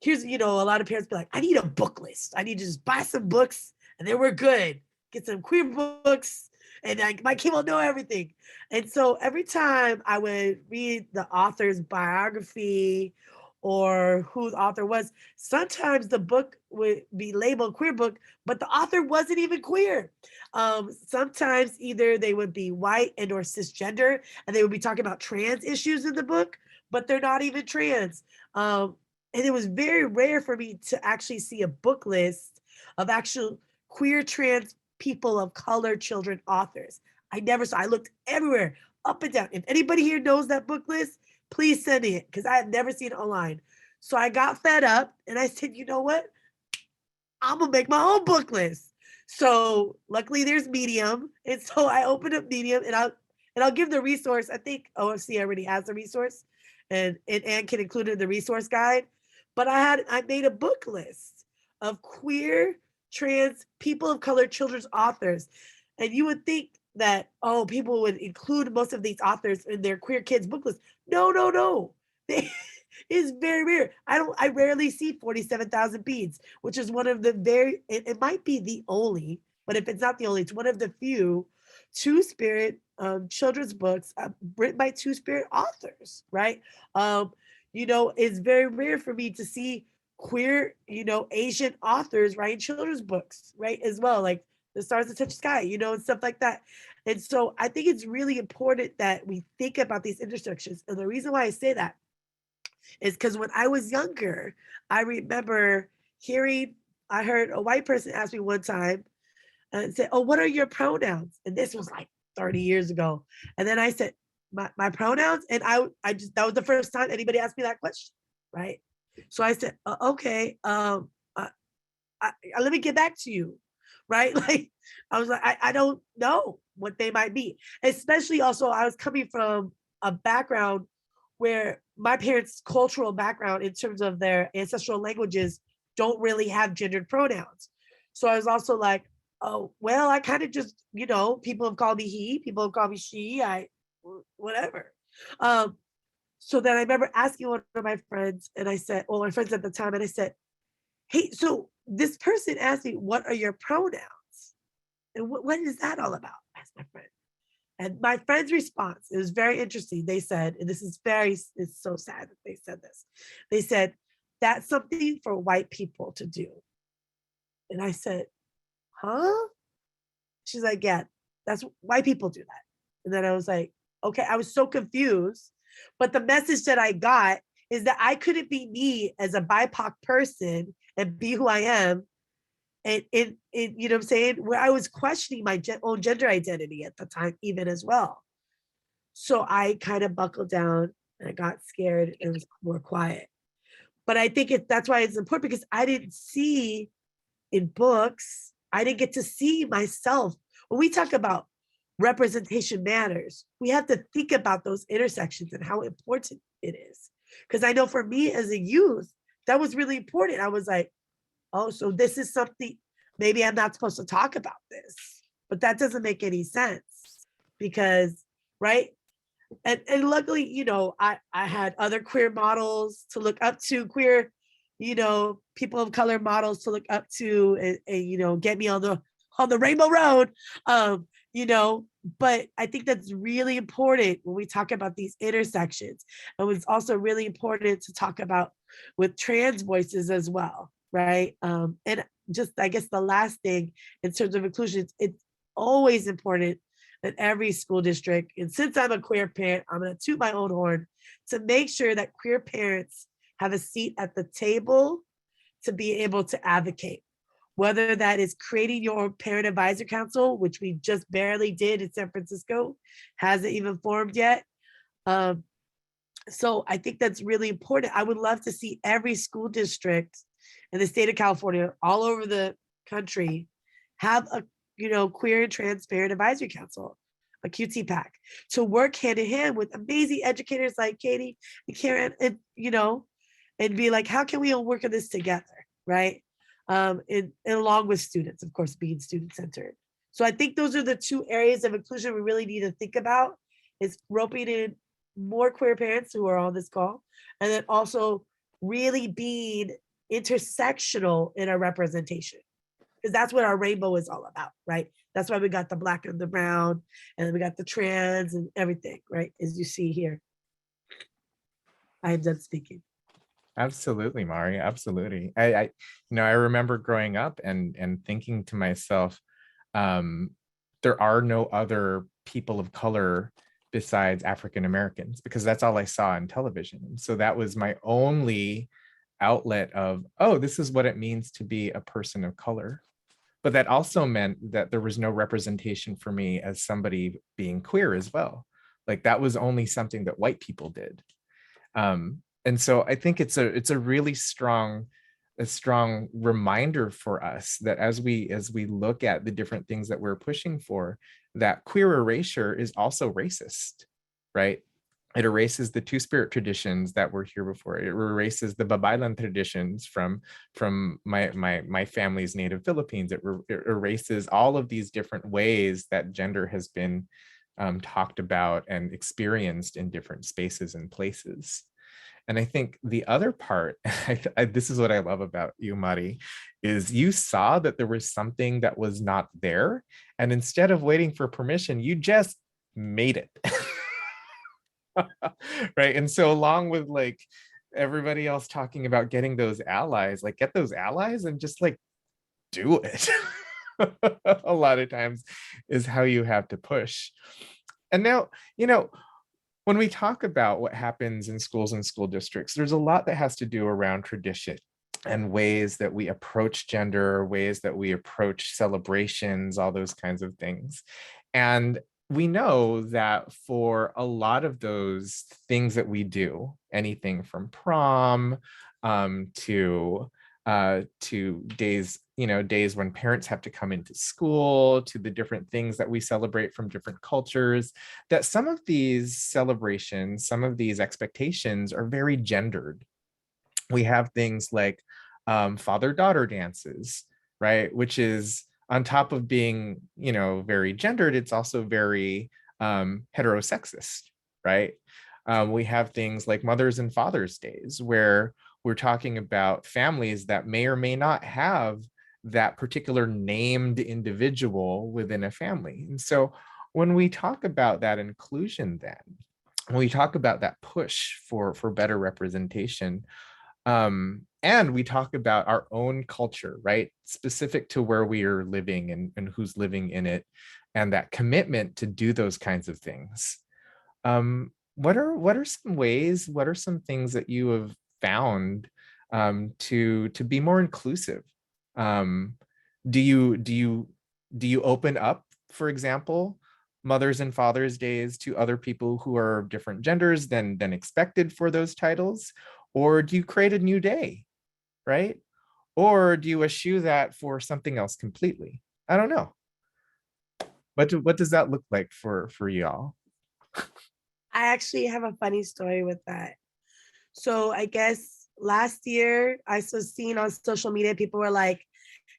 here's, you know, a lot of parents be like, I need a book list. I need to just buy some books and then we're good. Get some queer books and my kid will know everything. And so every time I would read the author's biography or who the author was, sometimes the book would be labeled queer book, but the author wasn't even queer. Sometimes either they would be white and or cisgender, and they would be talking about trans issues in the book, but they're not even trans. And it was very rare for me to actually see a book list of actual queer, trans, people of color, children, authors. I never saw, I looked everywhere, up and down. If anybody here knows that book list, please send it because I have never seen it online. So I got fed up and I said, you know what? I'm gonna make my own book list. So luckily there's Medium. And so I opened up Medium and I'll give the resource. I think OFC already has the resource and Anne can include it in the resource guide. But I made a book list of queer, trans, people of color, children's authors. And you would think that, oh, people would include most of these authors in their queer kids book list. No. It's very rare. I rarely see 47,000 Beads, which is one of the it might be the only, but if it's not the only, it's one of the few Two-Spirit children's books written by Two-Spirit authors, right? You know, it's very rare for me to see queer, you know, Asian authors writing children's books, right? As well, like The Stars That Touch the Sky, you know, and stuff like that. And so I think it's really important that we think about these intersections. And the reason why I say that is because when I was younger, I remember I heard a white person ask me one time and say, oh, what are your pronouns? And this was like 30 years ago. And then I said, my pronouns? And I just, that was the first time anybody asked me that question, right? So I said, okay, let me get back to you, right? Like, I was like, I don't know what they might be. Especially also, I was coming from a background where my parents' cultural background in terms of their ancestral languages don't really have gendered pronouns. So I was also like, oh, well, I kind of just, people have called me he, people have called me she, whatever. So then I remember asking one of my friends, and I said, well, my friends at the time, and I said, hey, so this person asked me, what are your pronouns? And what is that all about? Asked my friend. And my friend's response, it was very interesting. They said, and it's so sad that they said this. They said, that's something for white people to do. And I said, huh? She's like, yeah, that's white people do that. And then I was like, okay, I was so confused. But the message that I got is that I couldn't be me as a BIPOC person and be who I am. And you know what I'm saying? Where I was questioning my own gender identity at the time, even as well. So I kind of buckled down and I got scared and was more quiet. But I think that's why it's important, because I didn't see in books, I didn't get to see myself. When we talk about representation matters, we have to think about those intersections and how important it is. Because I know for me as a youth, that was really important. I was like, oh, so this is something, maybe I'm not supposed to talk about this, but that doesn't make any sense because, right? And luckily, I had other queer models to look up to, queer, people of color models to look up to, and get me on the rainbow road. But I think that's really important when we talk about these intersections. And it's also really important to talk about with trans voices as well, right? And just, I guess the last thing in terms of inclusion, it's always important that every school district, and since I'm a queer parent, I'm going to toot my own horn to make sure that queer parents have a seat at the table to be able to advocate. Whether that is creating your parent advisor council, which we just barely did in San Francisco, hasn't even formed yet. So I think that's really important. I would love to see every school district in the state of California, all over the country, have a queer and trans parent advisory council, a QT-PAC, to work hand in hand with amazing educators like Katie and Kieran, and and be like, how can we all work on this together, right? And along with students, of course, being student-centered. So I think those are the two areas of inclusion we really need to think about, is roping in more queer parents who are on this call, and then also really being intersectional in our representation. Because that's what our rainbow is all about, right? That's why we got the black and the brown, and then we got the trans and everything, right? As you see here. I am done speaking. Absolutely, Mari. Absolutely. I remember growing up and thinking to myself, there are no other people of color besides African Americans, because that's all I saw on television. And so that was my only outlet of, oh, this is what it means to be a person of color. But that also meant that there was no representation for me as somebody being queer as well. Like that was only something that white people did. And so I think it's a really strong reminder for us that as we look at the different things that we're pushing for, that queer erasure is also racist, right? It erases the Two-Spirit traditions that were here before. It erases the Babaylan traditions from my family's native Philippines. It erases all of these different ways that gender has been talked about and experienced in different spaces and places. And I think the other part, this is what I love about you, Mari, is you saw that there was something that was not there. And instead of waiting for permission, you just made it. Right. And so along with like everybody else talking about getting those allies, like get those allies and just like do it. A lot of times is how you have to push. And now, when we talk about what happens in schools and school districts, there's a lot that has to do around tradition and ways that we approach gender, ways that we approach celebrations, all those kinds of things. And we know that for a lot of those things that we do, anything from prom to to days, days when parents have to come into school, to the different things that we celebrate from different cultures, that some of these celebrations, some of these expectations are very gendered. We have things like father-daughter dances, right? Which is on top of being, very gendered, it's also very heterosexist, right? We have things like Mother's and Father's Days, where we're talking about families that may or may not have that particular named individual within a family. And so when we talk about that inclusion, then when we talk about that push for better representation, and we talk about our own culture, right, specific to where we are living and who's living in it, and that commitment to do those kinds of things. What are some ways, what are some things that you have found to be more inclusive? Do you open up, for example, Mother's and Father's Days to other people who are of different genders than expected for those titles? Or do you create a new day, right? Or do you eschew that for something else completely? I don't know. What does that look like for y'all? I actually have a funny story with that. So I guess last year I was seeing on social media, people were like,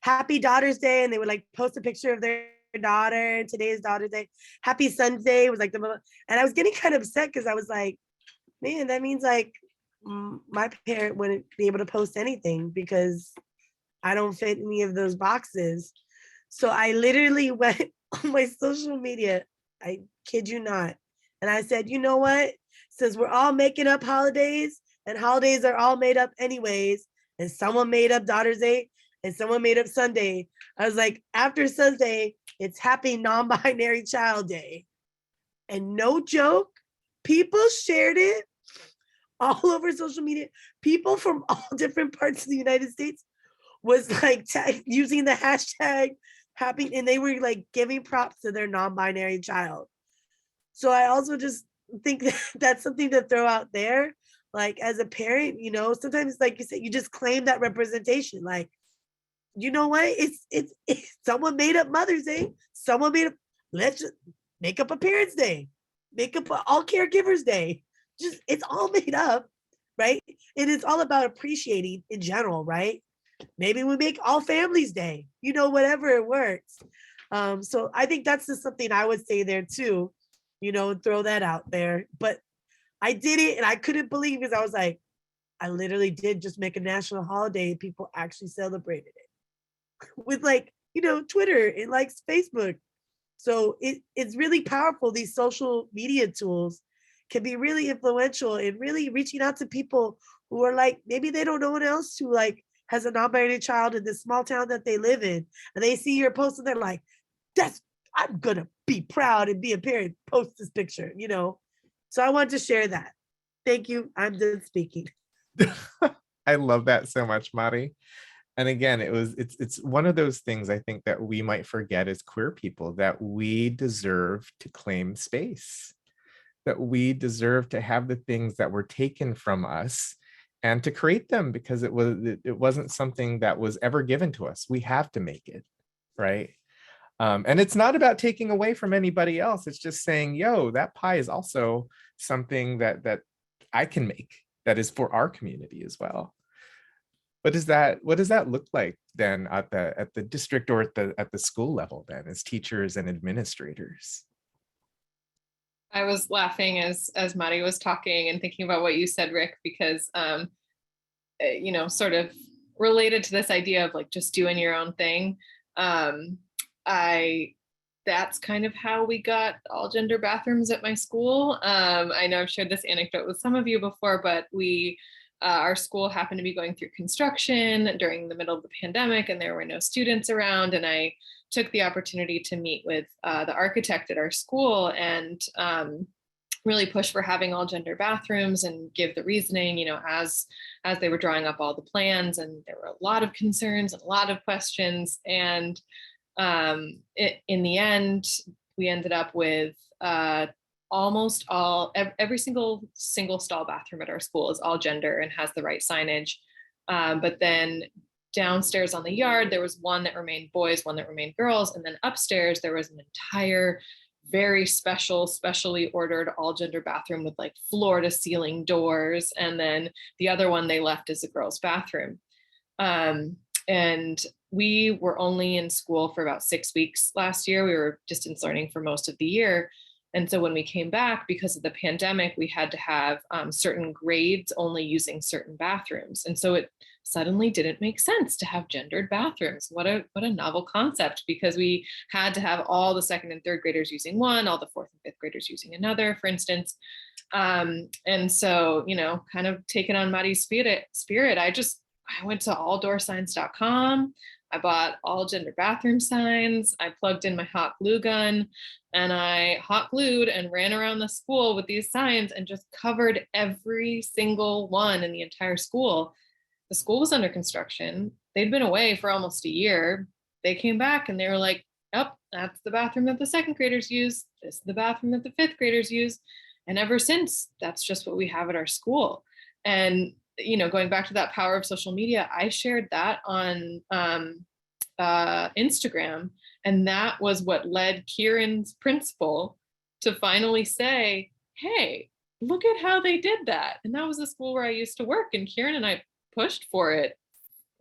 Happy Daughter's Day. And they would like post a picture of their daughter. And today is Daughter's Day. Happy Son's Day was like and I was getting kind of upset because I was like, man, that means like my parent wouldn't be able to post anything because I don't fit any of those boxes. So I literally went on my social media, I kid you not. And I said, you know what? Since we're all making up holidays and holidays are all made up anyways, and someone made up Daughter's Day and someone made up Sunday, I was like, after Sunday, it's Happy Non-Binary Child Day. And no joke, people shared it all over social media. People from all different parts of the United States was like using the hashtag happy, and they were like giving props to their non-binary child. So I also just think that that's something to throw out there. Like as a parent, sometimes like you said, you just claim that representation. Like, you know what? It's someone made up Mother's Day. Someone made up, let's just make up a Parents' Day. Make up all Caregivers Day. Just, it's all made up, right? And it's all about appreciating in general, right? Maybe we make All Families Day, whatever it works. So I think that's just something I would say there too, throw that out there. But I did it and I couldn't believe, because I was like, I literally did just make a national holiday and people actually celebrated it with like, Twitter and like Facebook. So it's really powerful. These social media tools can be really influential in really reaching out to people who are like, maybe they don't know one else who like has a non-binary child in this small town that they live in. And they see your post and they're like, I'm gonna be proud and be a parent, post this picture, So I wanted to share that. Thank you. I'm done speaking. I love that so much, Mari. And again, it's one of those things I think that we might forget as queer people, that we deserve to claim space, that we deserve to have the things that were taken from us and to create them, because it wasn't something that was ever given to us. We have to make it, right? And it's not about taking away from anybody else. It's just saying, yo, that pie is also something that I can make, that is for our community as well. What does that look like then at the district or at the school level then, as teachers and administrators? I was laughing as Mari was talking and thinking about what you said, Rick, because sort of related to this idea of like just doing your own thing. That's kind of how we got all gender bathrooms at my school. I know I've shared this anecdote with some of you before, but our school happened to be going through construction during the middle of the pandemic, and there were no students around. And I took the opportunity to meet with the architect at our school and really push for having all gender bathrooms and give the reasoning, as they were drawing up all the plans. And there were a lot of concerns and a lot of questions. And in the end, we ended up with almost every single stall bathroom at our school is all gender and has the right signage. But then downstairs on the yard, there was one that remained boys, one that remained girls. And then upstairs, there was an entire very specially ordered all gender bathroom with like floor to ceiling doors. And then the other one they left as a girls' bathroom. And we were only in school for about 6 weeks last year. We were distance learning for most of the year. And so when we came back, because of the pandemic, we had to have certain grades only using certain bathrooms. And so it suddenly didn't make sense to have gendered bathrooms. What a novel concept, because we had to have all the second and third graders using one, all the fourth and fifth graders using another, for instance. And so, kind of taking on Maddie's spirit, I went to alldoorsigns.com. I bought all gender bathroom signs. I plugged in my hot glue gun and I hot glued and ran around the school with these signs and just covered every single one in the entire school. The school was under construction. They'd been away for almost a year. They came back and they were like, "Oh, that's the bathroom that the second graders use. This is the bathroom that the fifth graders use." And ever since, that's just what we have at our school. And going back to that power of social media, I shared that on Instagram. And that was what led Kieran's principal to finally say, "Hey, look at how they did that." And that was the school where I used to work. And Kieran and I pushed for it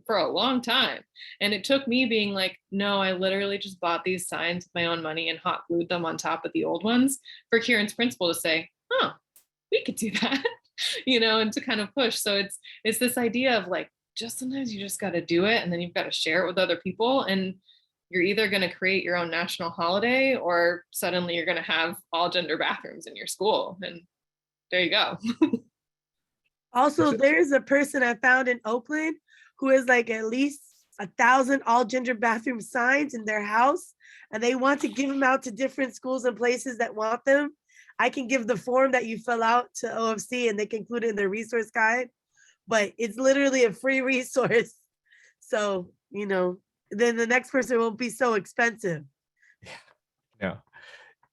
for a long time. And it took me being like, no, I literally just bought these signs with my own money and hot glued them on top of the old ones, for Kieran's principal to say, "Oh, we could do that." And to kind of push. So it's this idea of like, just sometimes you just got to do it, and then you've got to share it with other people, and you're either going to create your own national holiday, or suddenly you're going to have all gender bathrooms in your school, and there you go. Also, there's a person I found in Oakland who has like at least 1,000 all gender bathroom signs in their house, and they want to give them out to different schools and places that want them. I can give the form that you fill out to OFC and they can include it in their resource guide, but it's literally a free resource. So, then the next person won't be so expensive. No,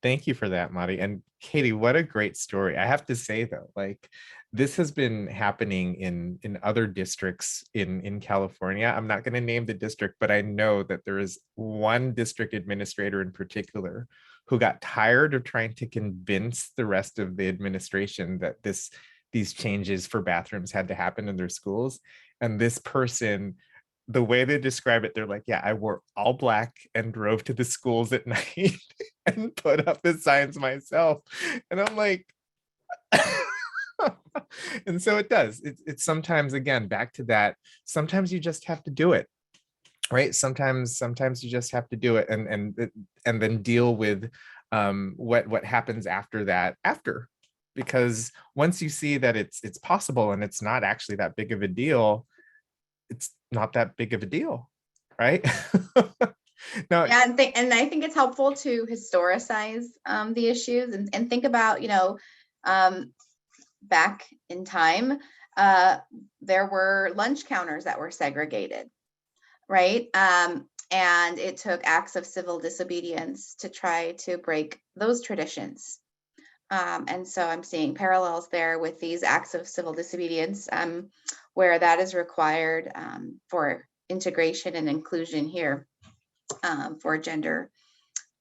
thank you for that, Madi. And Katie, what a great story. I have to say though, like this has been happening in other districts in California. I'm not going to name the district, but I know that there is one district administrator in particular who got tired of trying to convince the rest of the administration that these changes for bathrooms had to happen in their schools. And this person, the way they describe it, they're like, "Yeah, I wore all black and drove to the schools at night and put up the signs myself." And I'm like, and so it does. It's sometimes, again, back to that, sometimes you just have to do it. Right. Sometimes you just have to do it and then deal with what happens after that, because once you see that it's possible and it's not actually that big of a deal, it's not that big of a deal. Right. No. Yeah, and I think it's helpful to historicize the issues and think about, back in time, there were lunch counters that were segregated. Right. And it took acts of civil disobedience to try to break those traditions. And so I'm seeing parallels there with these acts of civil disobedience, where that is required for integration and inclusion here for gender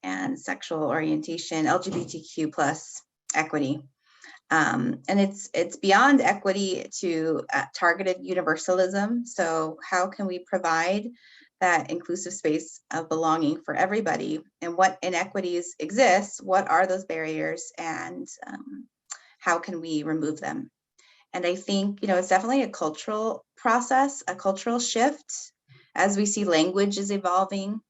and sexual orientation, LGBTQ plus equity. And it's beyond equity to targeted universalism. So how can we provide that inclusive space of belonging for everybody? And what inequities exist? What are those barriers? And how can we remove them? And I think, it's definitely a cultural process, a cultural shift as we see language is evolving.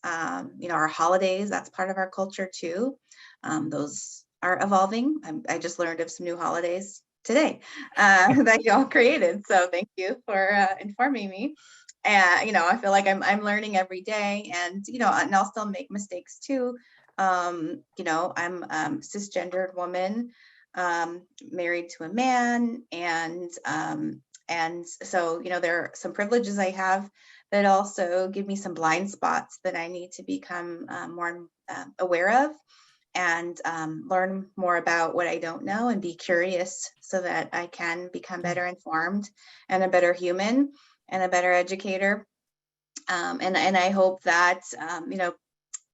Our holidays, that's part of our culture too. Those are evolving. I just learned of some new holidays today that y'all created. So thank you for informing me. And, I feel like I'm learning every day, and, and I'll still make mistakes too. I'm a cisgendered woman, married to a man. And so, there are some privileges I have that also give me some blind spots that I need to become more aware of, and learn more about what I don't know, and be curious so that I can become better informed and a better human and a better educator. And I hope that,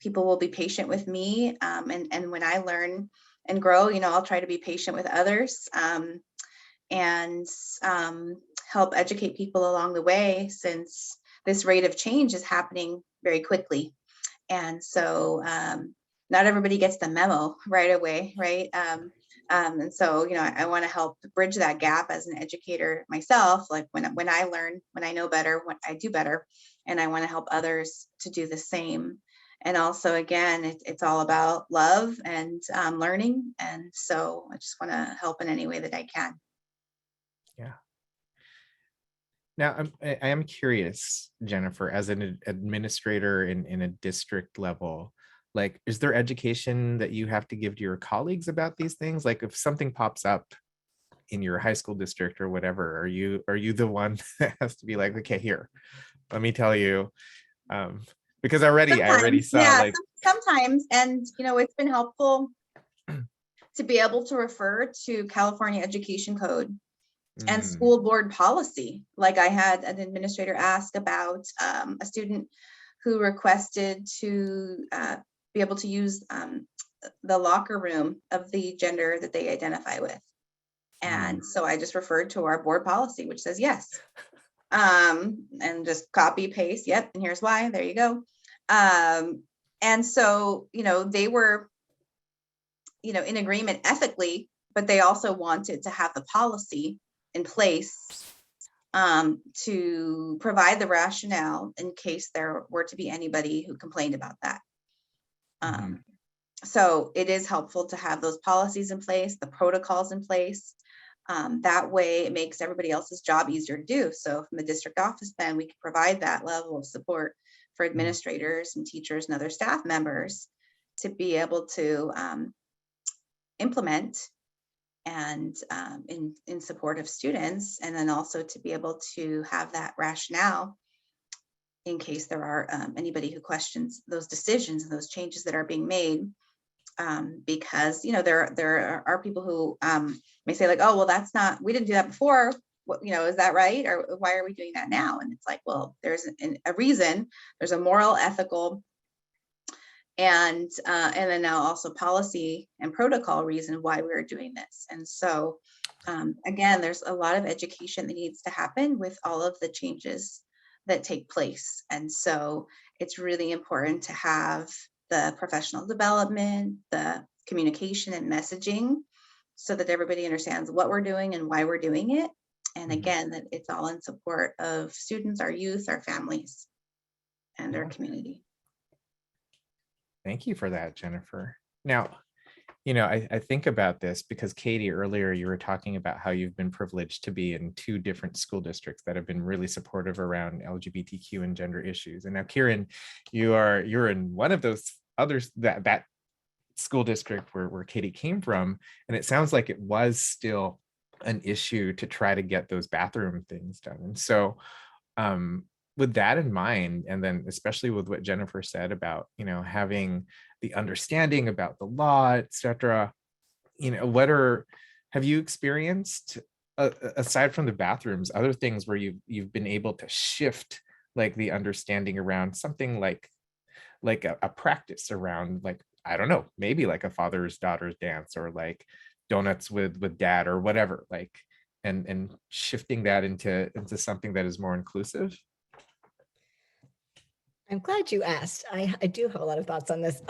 people will be patient with me. And when I learn and grow, I'll try to be patient with others, and help educate people along the way, since this rate of change is happening very quickly. And so not everybody gets the memo right away, right? And so, I want to help bridge that gap as an educator myself. Like when I learn, when I know better, when I do better, and I want to help others to do the same. And also, again, it's all about love and learning. And so I just want to help in any way that I can. Yeah. Now, I am curious, Jennifer, as an administrator in a district level, like, is there education that you have to give to your colleagues about these things? Like, if something pops up in your high school district or whatever, are you the one that has to be like, okay, here, let me tell you, because I already saw, yeah, like, sometimes, and it's been helpful to be able to refer to California Education Code and school board policy. Like, I had an administrator ask about a student who requested to be able to use the locker room of the gender that they identify with. And so I just referred to our board policy, which says yes. And just copy paste. Yep. And here's why. There you go. And so, they were, in agreement ethically, but they also wanted to have the policy in place to provide the rationale in case there were to be anybody who complained about that. So it is helpful to have those policies in place, the protocols in place. That way it makes everybody else's job easier to do. So from the district office, then we can provide that level of support for administrators and teachers and other staff members to be able to implement and in support of students, and then also to be able to have that rationale in case there are anybody who questions those decisions and those changes that are being made. Because there are people who may say like, oh, well, we didn't do that before. What, is that right? Or why are we doing that now? And it's like, well, there's a reason. There's a moral, ethical, and then now also policy and protocol reason why we're doing this. And so again, there's a lot of education that needs to happen with all of the changes that take place. And so it's really important to have the professional development, the communication and messaging, so that everybody understands what we're doing and why we're doing it. And again, that it's all in support of students, our youth, our families, and our community. Thank you for that, Jennifer. Now, I think about this because Katie, earlier you were talking about how you've been privileged to be in 2 different school districts that have been really supportive around LGBTQ and gender issues. And now, Kieran, you're in one of those others, that school district where Katie came from, and it sounds like it was still an issue to try to get those bathroom things done. And so with that in mind, and then especially with what Jennifer said about, having the understanding about the law, etc., have you experienced, aside from the bathrooms, other things where you've been able to shift like the understanding around something like a practice around, like, I don't know, maybe like a father's daughter's dance, or like donuts with dad, or whatever, like, and shifting that into something that is more inclusive? I'm glad you asked. I do have a lot of thoughts on this.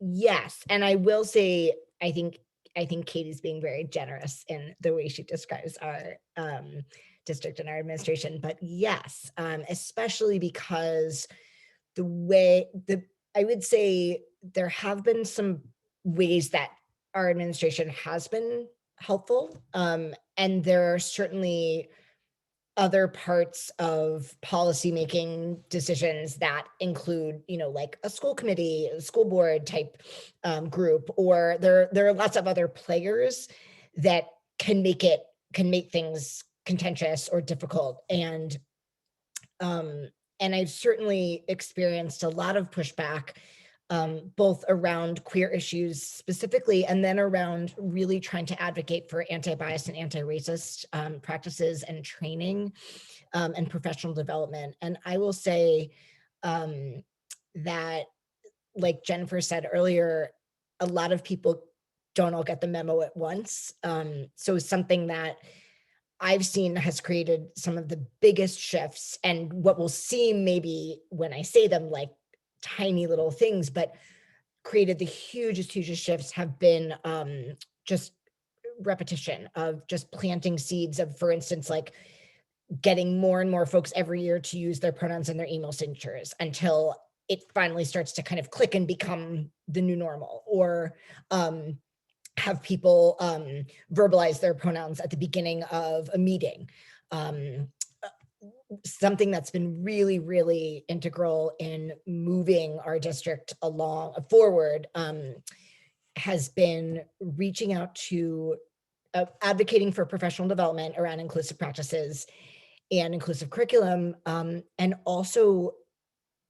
Yes, and I will say, I think Katie's being very generous in the way she describes our district and our administration. But yes, especially because I would say there have been some ways that our administration has been helpful, and there are certainly other parts of policymaking decisions that include, like a school committee, a school board type group, or there are lots of other players that can make things contentious or difficult. And I've certainly experienced a lot of pushback both around queer issues specifically, and then around really trying to advocate for anti-bias and anti-racist practices and training and professional development. And I will say that, like Jennifer said earlier, a lot of people don't all get the memo at once. So something that I've seen has created some of the biggest shifts, and what we'll see maybe when I say them like tiny little things, but created the hugest shifts have been just repetition of just planting seeds of, for instance, like getting more and more folks every year to use their pronouns in their email signatures until it finally starts to kind of click and become the new normal, or have people verbalize their pronouns at the beginning of a meeting. Something that's been really integral in moving our district forward has been reaching out to advocating for professional development around inclusive practices and inclusive curriculum, and also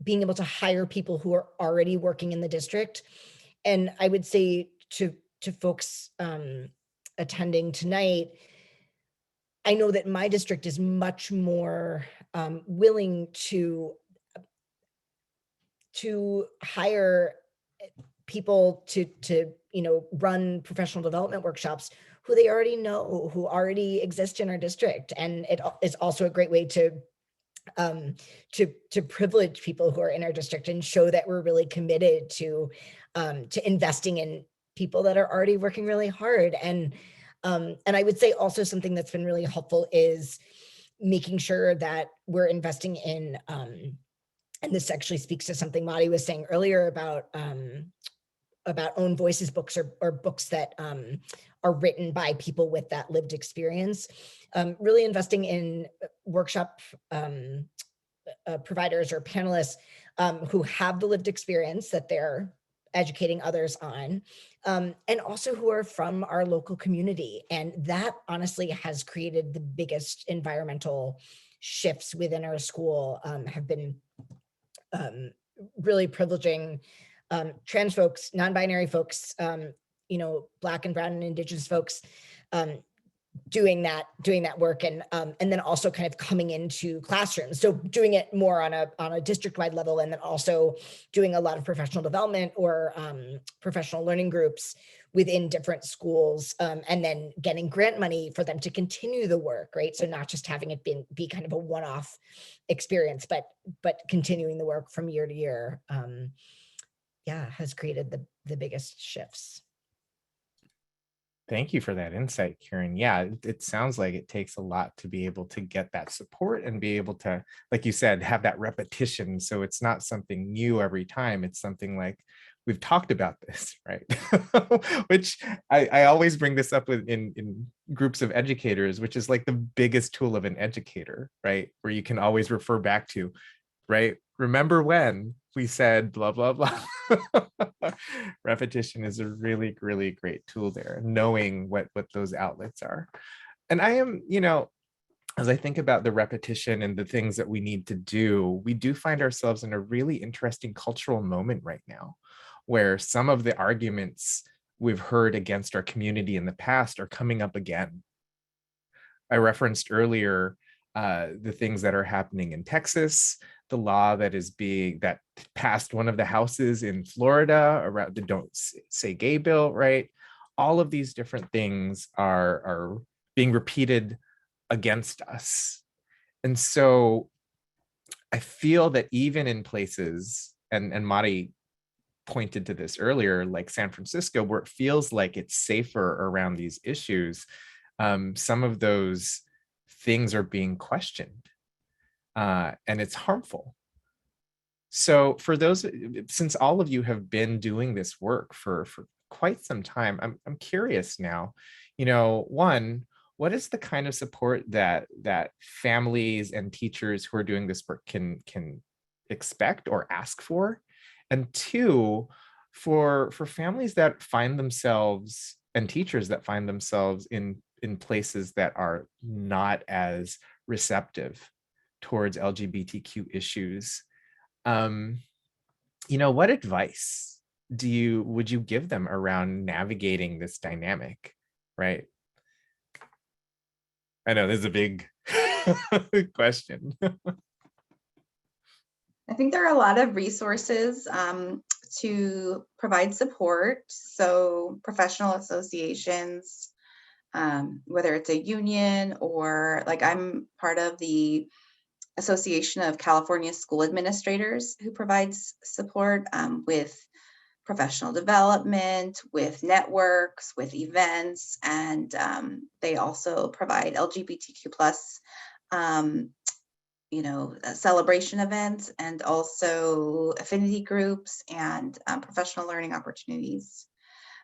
being able to hire people who are already working in the district. And I would say to folks attending tonight, I know that my district is much more willing to hire people to run professional development workshops who they already know, who already exist in our district. And it is also a great way to privilege people who are in our district and show that we're really committed to investing in people that are already working really hard. And I would say also something that's been really helpful is making sure that we're investing in, and this actually speaks to something Madi was saying earlier about own voices books, or books that are written by people with that lived experience. Really investing in workshop providers or panelists who have the lived experience that they're educating others on, and also who are from our local community. And that honestly has created the biggest environmental shifts within our school, have been really privileging trans folks, non-binary folks, Black and Brown and Indigenous folks, doing that work, and then also kind of coming into classrooms. So doing it more on a district-wide level, and then also doing a lot of professional development or professional learning groups within different schools, and then getting grant money for them to continue the work, right? So not just having it be kind of a one-off experience, but continuing the work from year to year, has created the biggest shifts. Thank you for that insight, Kieran. Yeah, it sounds like it takes a lot to be able to get that support and be able to, like you said, have that repetition. So it's not something new every time. It's something like, we've talked about this, right? Which I always bring this up in groups of educators, which is like the biggest tool of an educator, right? Where you can always refer back to, right? Remember when we said blah, blah, blah. Repetition is a really great tool there, knowing what those outlets are. And I am, as I think about the repetition and the things that we need to do, we do find ourselves in a really interesting cultural moment right now, where some of the arguments we've heard against our community in the past are coming up again. I referenced earlier the things that are happening in Texas, the law that passed one of the houses in Florida around the Don't Say Gay bill, right? All of these different things are being repeated against us. And so I feel that even in places, and Madi pointed to this earlier, like San Francisco, where it feels like it's safer around these issues, some of those things are being questioned, and it's harmful. So for those, since all of you have been doing this work for quite some time, I'm curious now, one, what is the kind of support that families and teachers who are doing this work can expect or ask for? And two, for families that find themselves, and teachers that find themselves in places that are not as receptive towards LGBTQ issues, what advice would you give them around navigating this dynamic, right? I know this is a big question. I think there are a lot of resources to provide support. So professional associations, whether it's a union or like I'm part of the Association of California School Administrators, who provides support with professional development, with networks, with events, and they also provide LGBTQ plus celebration events, and also affinity groups and professional learning opportunities.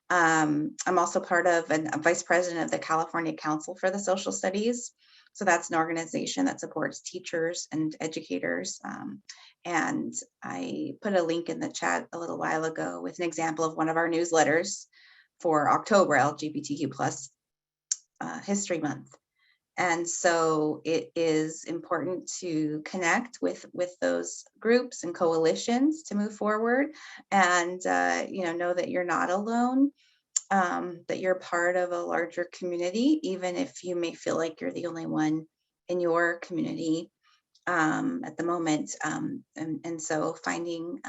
I'm also part of a vice president of the California Council for the Social Studies. So that's an organization that supports teachers and educators. And I put a link in the chat a little while ago with an example of one of our newsletters for October, LGBTQ plus History Month. And so it is important to connect with those groups and coalitions to move forward, and know that you're not alone, that you're part of a larger community, even if you may feel like you're the only one in your community at the moment. And so finding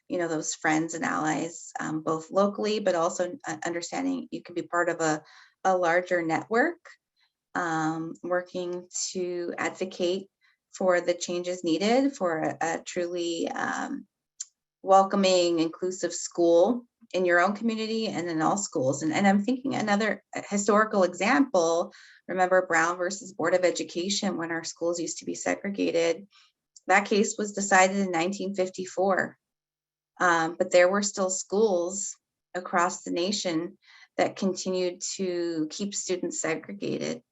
those friends and allies, both locally, but also understanding you can be part of a larger network, working to advocate for the changes needed for a truly welcoming, inclusive school in your own community and in all schools. And I'm thinking another historical example, remember Brown versus Board of Education, when our schools used to be segregated. That case was decided in 1954. But there were still schools across the nation that continued to keep students segregated,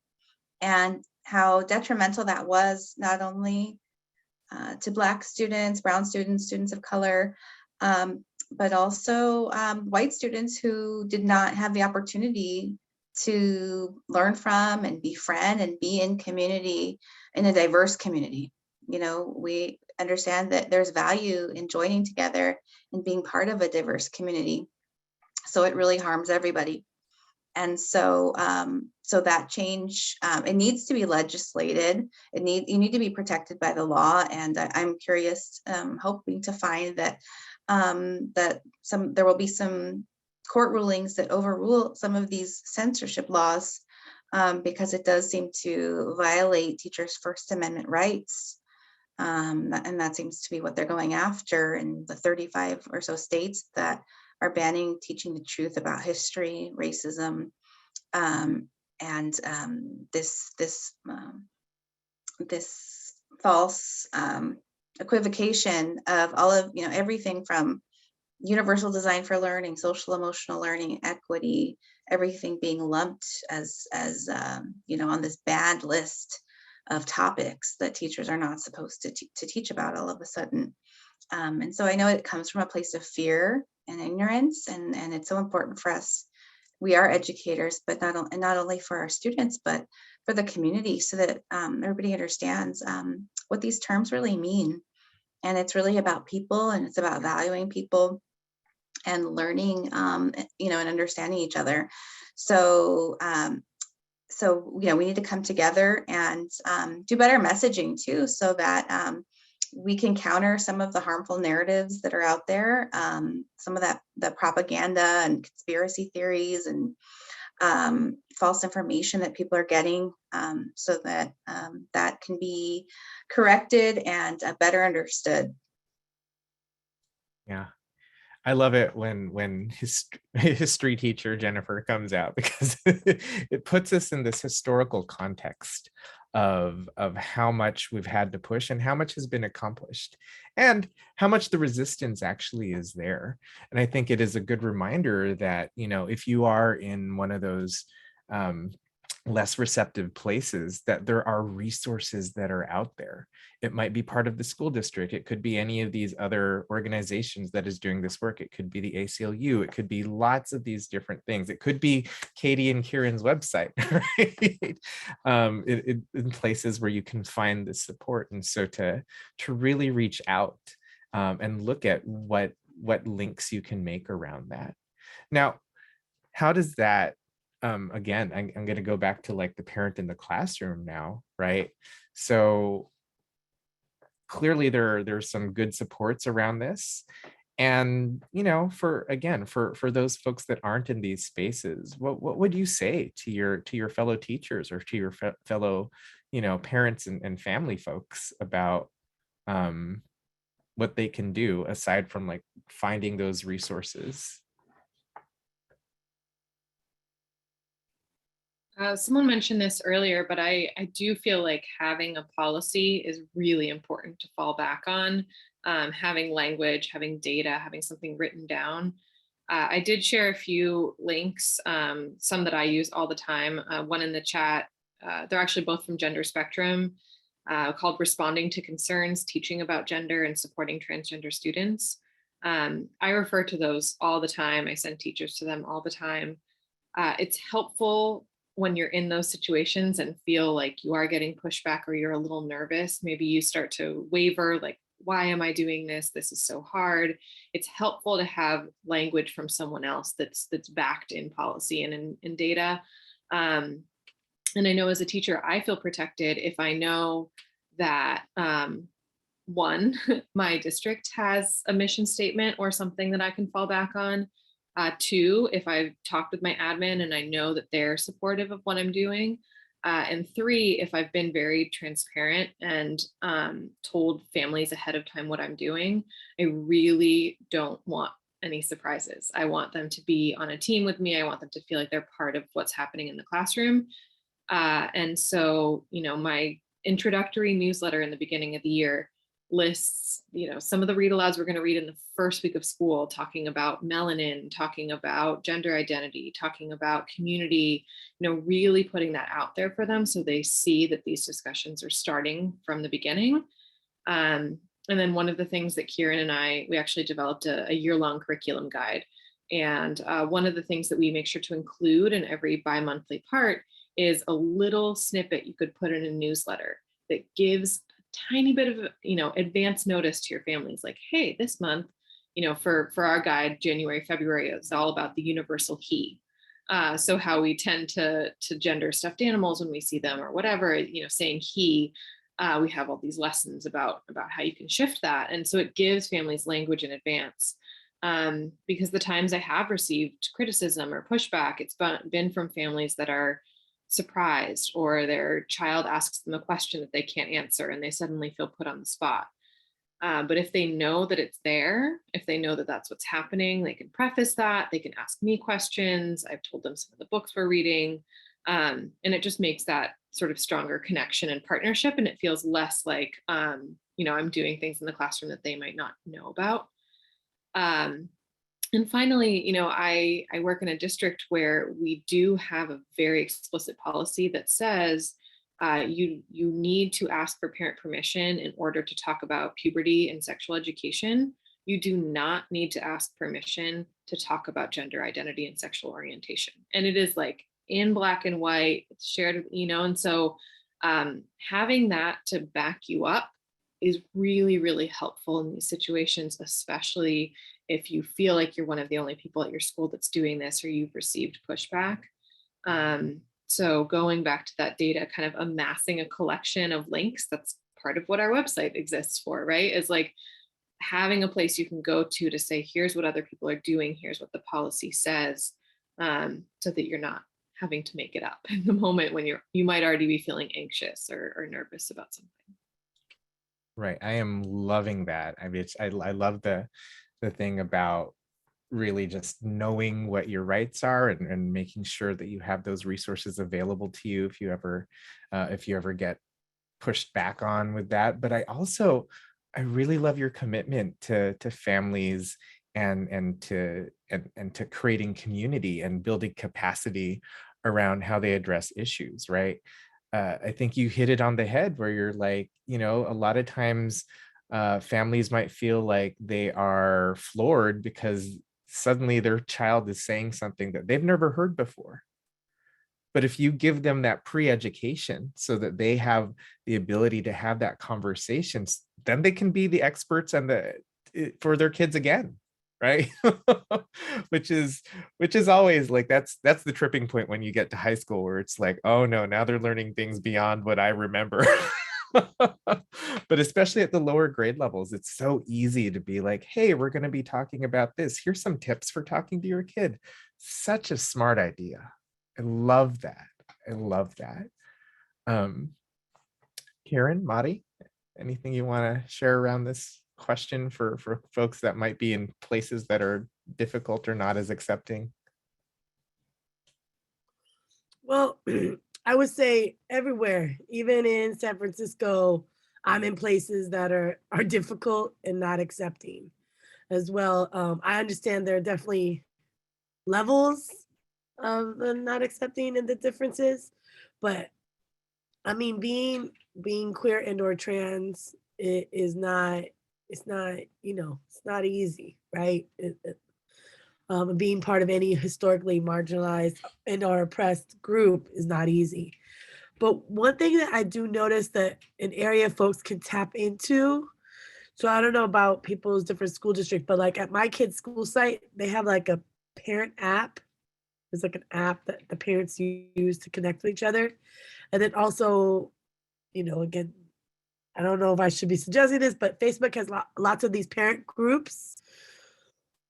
and how detrimental that was, not only to Black students, Brown students, students of color, but also white students who did not have the opportunity to learn from and befriend and be in community, in a diverse community. We understand that there's value in joining together and being part of a diverse community. So it really harms everybody. And so that change, it needs to be legislated. You need to be protected by the law. And I'm curious, hoping to find that there will be some court rulings that overrule some of these censorship laws, because it does seem to violate teachers' First Amendment rights. And that seems to be what they're going after in the 35 or so states that are banning teaching the truth about history, racism, and this false equivocation of all of everything from universal design for learning, social emotional learning, equity, everything being lumped as on this bad list of topics that teachers are not supposed to teach about all of a sudden. And so I know it comes from a place of fear and ignorance, and it's so important for us. We are educators, but not only for our students, but for the community, so that everybody understands what these terms really mean. And it's really about people, and it's about valuing people and learning, and understanding each other. So we need to come together and do better messaging too, so that we can counter some of the harmful narratives that are out there, some of the propaganda and conspiracy theories and false information that people are getting, so that that can be corrected and better understood. Yeah. I love it when history teacher Jennifer comes out, because it puts us in this historical context of how much we've had to push and how much has been accomplished and how much the resistance actually is there. And I think it is a good reminder that, if you are in one of those less receptive places, that there are resources that are out there. It might be part of the school district. It could be any of these other organizations that is doing this work. It could be the ACLU. It could be lots of these different things. It could be Katie and Kieran's website, right? In places where you can find this support. And so to really reach out and look at what what links you can make around that. Now, how does that, again, I'm going to go back to like the parent in the classroom now, right? So clearly there's some good supports around this. And, you know, for those folks that aren't in these spaces, what would you say to your fellow teachers or to your fellow, you know, parents and family folks about what they can do aside from like finding those resources? Someone mentioned this earlier, but I do feel like having a policy is really important to fall back on. Having language, having data, having something written down. I did share a few links, some that I use all the time. One in the chat, they're actually both from Gender Spectrum, called Responding to Concerns, Teaching About Gender and Supporting Transgender Students. I refer to those all the time. I send teachers to them all the time. It's helpful when you're in those situations and feel like you are getting pushback or you're a little nervous. Maybe you start to waver, like, why am I doing this? This is so hard. It's helpful to have language from someone else that's backed in policy and in data. And I know as a teacher, I feel protected if I know that one, my district has a mission statement or something that I can fall back on. Two, if I've talked with my admin and I know that they're supportive of what I'm doing. And three, if I've been very transparent and told families ahead of time what I'm doing. I really don't want any surprises. I want them to be on a team with me. I want them to feel like they're part of what's happening in the classroom. And so, you know, my introductory newsletter in the beginning of the year lists, you know, some of the read alouds we're going to read in the first week of school, talking about melanin, talking about gender identity, talking about community, you know, really putting that out there for them so they see that these discussions are starting from the beginning. And then one of the things that Kieran and we actually developed a year-long curriculum guide. And one of the things that we make sure to include in every bi-monthly part is a little snippet you could put in a newsletter that gives tiny bit of, you know, advance notice to your families, like, hey, this month, you know, for our guide, January, February, it's all about the universal he. So how we tend to gender stuffed animals when we see them or whatever, you know, saying he, we have all these lessons about how you can shift that. And so it gives families language in advance. Because the times I have received criticism or pushback, it's been from families that are surprised, or their child asks them a question that they can't answer and they suddenly feel put on the spot. But if they know that it's there, if they know that that's what's happening, they can preface that, they can ask me questions. I've told them some of the books we're reading. And it just makes that sort of stronger connection and partnership. And it feels less like, you know, I'm doing things in the classroom that they might not know about. And finally, you know, I work in a district where we do have a very explicit policy that says you need to ask for parent permission in order to talk about puberty and sexual education. You do not need to ask permission to talk about gender identity and sexual orientation. And it is like in black and white, it's shared, you know, and so having that to back you up is really, really helpful in these situations, especially if you feel like you're one of the only people at your school that's doing this or you've received pushback. So going back to that data, kind of amassing a collection of links, that's part of what our website exists for, right? Is like having a place you can go to say, here's what other people are doing, here's what the policy says, so that you're not having to make it up in the moment when you might already be feeling anxious or nervous about something. Right. I am loving that. I mean, I love the thing about really just knowing what your rights are and making sure that you have those resources available to you if you ever get pushed back on with that. But I really love your commitment to families and to creating community and building capacity around how they address issues, right? I think you hit it on the head where you're like, you know, a lot of times families might feel like they are floored because suddenly their child is saying something that they've never heard before. But if you give them that pre-education so that they have the ability to have that conversation, then they can be the experts for their kids again, right? which is always like, that's the tripping point when you get to high school, where it's like, oh no, now they're learning things beyond what I remember. But especially at the lower grade levels, it's so easy to be like, hey, we're going to be talking about this. Here's some tips for talking to your kid. Such a smart idea. I love that. I love that. Kieran, Mari, anything you want to share around this question for folks that might be in places that are difficult or not as accepting? Well, I would say everywhere, even in San Francisco, I'm in places that are difficult and not accepting as well. I understand there are definitely levels of the not accepting and the differences, but I mean, being queer and or trans is not, it's not, it's not easy, right? Being part of any historically marginalized and or oppressed group is not easy. But one thing that I do notice that an area folks can tap into, so I don't know about people's different school district, but like at my kid's school site, they have like a parent app. There's like an app that the parents use to connect with each other. And then also, again, I don't know if I should be suggesting this, but Facebook has lots of these parent groups,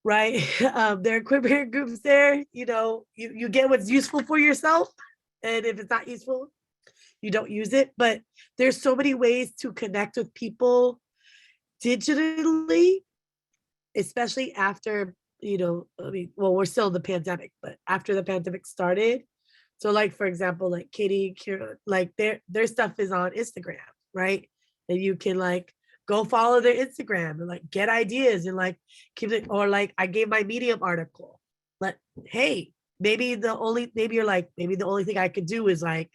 right? There are queer parent groups there. You get what's useful for yourself. And if it's not useful, you don't use it. But there's so many ways to connect with people digitally, especially after, well, we're still in the pandemic, but after the pandemic started. So like, for example, like Katie, Kieran, like their stuff is on Instagram, right? And you can like go follow their Instagram and like get ideas and like keep it, or like I gave my Medium article. Like, hey, maybe the only thing I could do is like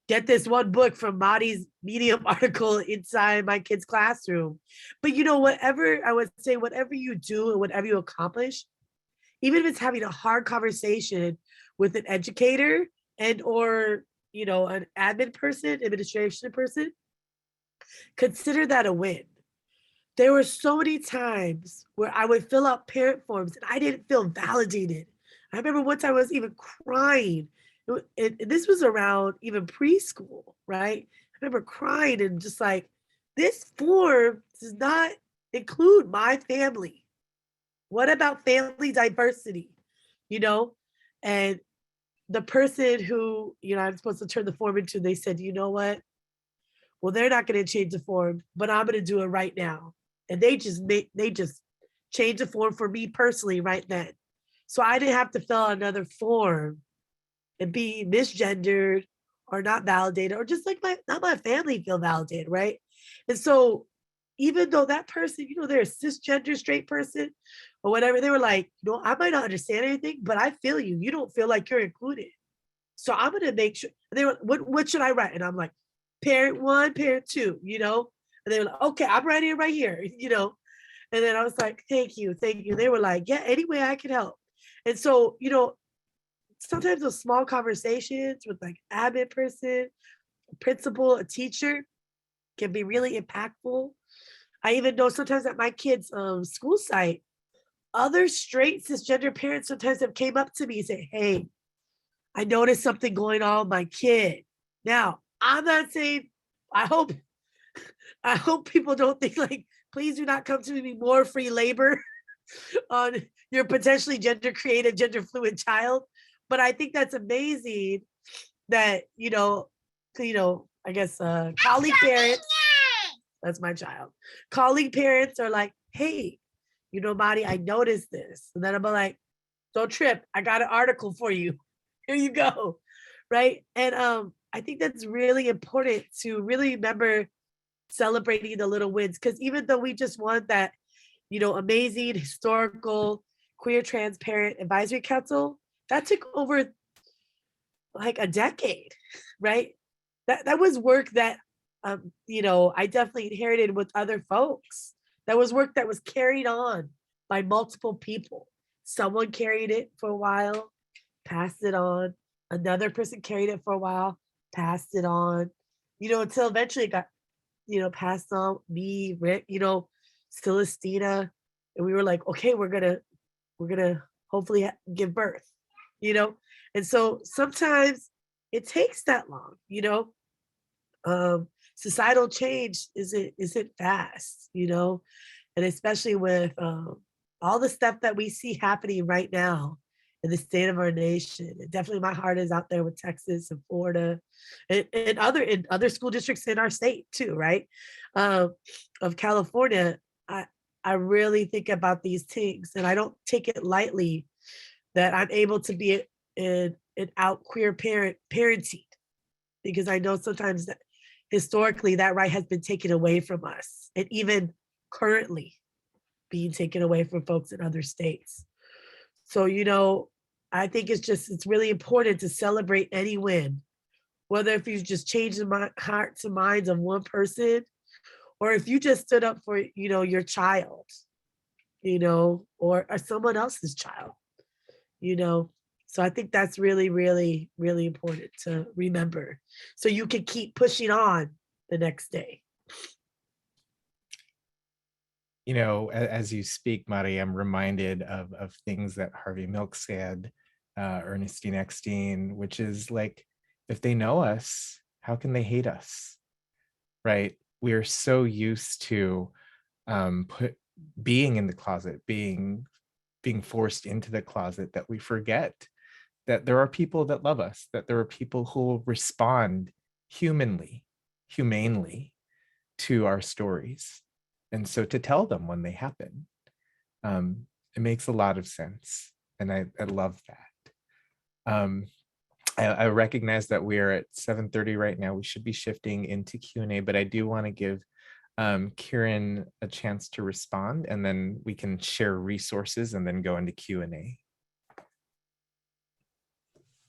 get this one book from Mari's Medium article inside my kid's classroom. But whatever I would say, whatever you do and whatever you accomplish, even if it's having a hard conversation with an educator and or an administration person, consider that a win. There were so many times where I would fill out parent forms and I didn't feel validated. I remember one time I was even crying. And this was around even preschool, right? I remember crying and just like, this form does not include my family. What about family diversity? And the person who, I'm supposed to turn the form into, they said, you know what? Well, they're not going to change the form, but I'm going to do it right now. And they just changed the form for me personally right then. So I didn't have to fill out another form and be misgendered or not validated, or just like not my family feel validated, right? And so even though that person, they're a cisgender straight person or whatever, they were like, I might not understand anything, but I feel you. You don't feel like you're included. So I'm going to make sure. And they were, what should I write? And I'm like, parent 1, parent 2, And they were like, okay, I'm writing it right here, And then I was like, thank you. They were like, yeah, any way I can help. And so, sometimes those small conversations with like admin person, a principal, a teacher can be really impactful. I even know sometimes at my kids' school site, other straight cisgender parents sometimes have came up to me and say, hey, I noticed something going on with my kid. Now, I'm not saying, I hope people don't think like, please do not come to me more free labor on your potentially gender creative, gender fluid child. But I think that's amazing that, I guess colleague parents, that's my child. Colleague parents are like, hey, Mari, I noticed this. And then I'm like, don't trip. I got an article for you. Here you go. Right. And I think that's really important to really remember celebrating the little wins. Because even though we just want that, amazing historical queer transparent advisory council, that took over like a decade, right? That was work that I definitely inherited with other folks. That was work that was carried on by multiple people. Someone carried it for a while, passed it on. Another person carried it for a while, passed it on, until eventually it got, passed on. Me, Rick, Celestina, and we were like, okay, we're gonna hopefully give birth, you know? And so sometimes it takes that long, you know? Societal change isn't fast, you know? And especially with all the stuff that we see happening right now in the state of our nation. And definitely my heart is out there with Texas and Florida and other school districts in our state too, right? Of California. I really think about these things and I don't take it lightly that I'm able to be an out queer parenting, because I know sometimes that historically that right has been taken away from us, and even currently being taken away from folks in other states. So, you know, I think it's really important to celebrate any win, whether if you just change the hearts and minds of one person, or if you just stood up for, you know, your child, you know, or someone else's child, you know. So I think that's really, really, really important to remember so you can keep pushing on the next day. You know, as you speak, Mari, I'm reminded of things that Harvey Milk said, Ernestine Eckstein, which is like, if they know us, how can they hate us? Right? We are so used to being in the closet, being forced into the closet, that we forget that there are people that love us, that there are people who will respond humanely to our stories. And so to tell them when they happen, it makes a lot of sense. And I love that. I recognize that we are at 7:30 right now. We should be shifting into Q&A, but I do want to give Kieran a chance to respond, and then we can share resources and then go into Q&A.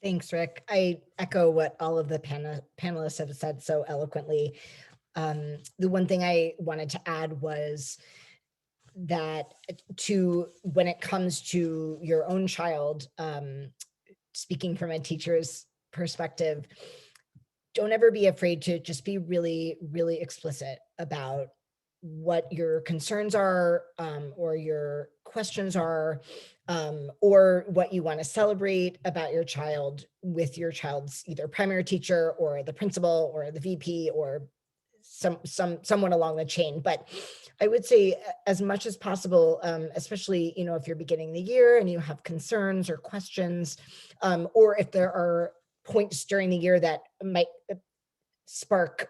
Thanks, Rick. I echo what all of the panelists have said so eloquently. The one thing I wanted to add was that when it comes to your own child, speaking from a teacher's perspective, don't ever be afraid to just be really, really explicit about what your concerns are, or your questions are, or what you want to celebrate about your child with your child's either primary teacher or the principal or the VP or someone along the chain. But I would say as much as possible, especially, you know, if you're beginning the year and you have concerns or questions, or if there are points during the year that might spark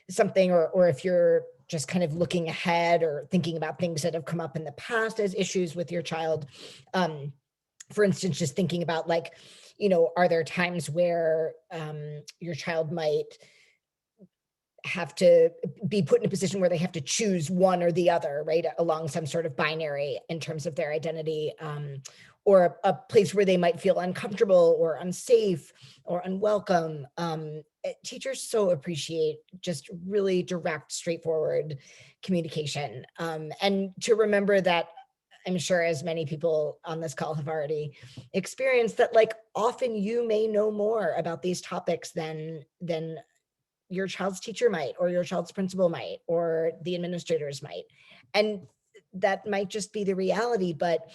something, or if you're just kind of looking ahead or thinking about things that have come up in the past as issues with your child. For instance, just thinking about, like, you know, are there times where your child might have to be put in a position where they have to choose one or the other, right, along some sort of binary in terms of their identity, or a place where they might feel uncomfortable or unsafe or unwelcome. Teachers so appreciate just really direct, straightforward communication. And to remember that, I'm sure as many people on this call have already experienced, that like often you may know more about these topics than your child's teacher might, or your child's principal might, or the administrators might. And that might just be the reality, but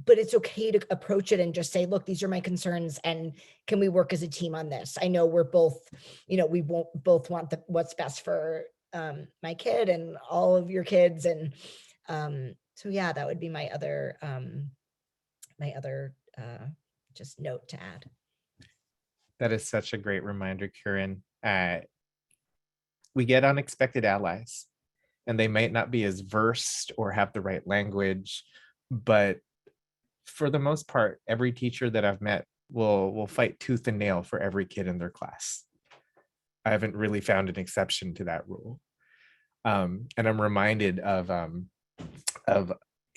it's okay to approach it and just say, look, these are my concerns, and can we work as a team on this? I know we're both, you know, we both want what's best for my kid and all of your kids. And so yeah, that would be my other just note to add. That is such a great reminder, Kieran. We get unexpected allies, and they might not be as versed or have the right language, but for the most part, every teacher that I've met will fight tooth and nail for every kid in their class. I haven't really found an exception to that rule. And I'm reminded of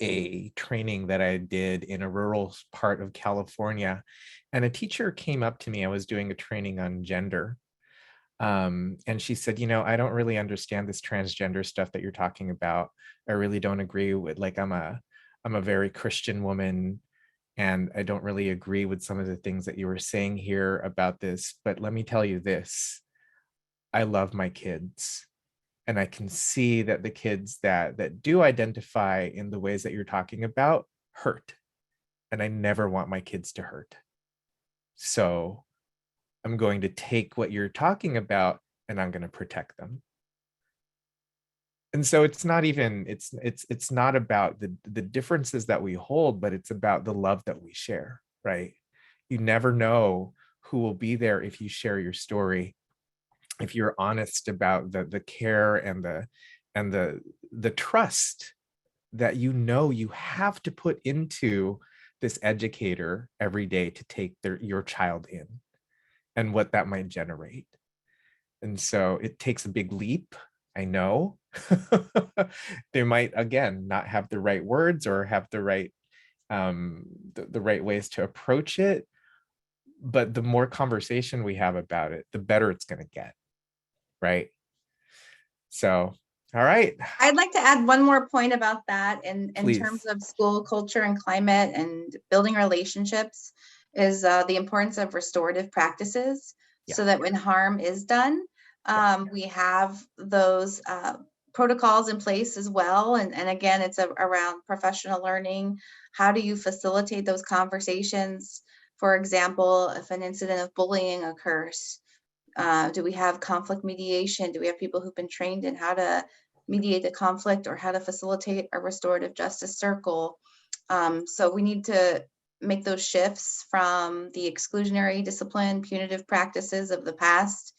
a training that I did in a rural part of California, and a teacher came up to me. I was doing a training on gender. And she said, you know, I don't really understand this transgender stuff that you're talking about. I really don't agree with, like, I'm a very Christian woman, and I don't really agree with some of the things that you were saying here about this. But let me tell you this, I love my kids. And I can see that the kids that do identify in the ways that you're talking about hurt. And I never want my kids to hurt. So I'm going to take what you're talking about and I'm going to protect them. And so it's not even, it's not about the differences that we hold, but it's about the love that we share, right? You never know who will be there if you share your story, if you're honest about the care and the trust that you have to put into this educator every day to take your child in and what that might generate. And so it takes a big leap. I know they might, again, not have the right words or have the right the right ways to approach it. But the more conversation we have about it, the better it's going to get. Right. So, all right. I'd like to add one more point about that in Please. terms of school culture and climate and building relationships is the importance of restorative practices. Yeah. So that when harm is done, we have those protocols in place as well. And again, it's around professional learning. How do you facilitate those conversations? For example, if an incident of bullying occurs, do we have conflict mediation? Do we have people who've been trained in how to mediate the conflict or how to facilitate a restorative justice circle? So we need to make those shifts from the exclusionary discipline, punitive practices of the past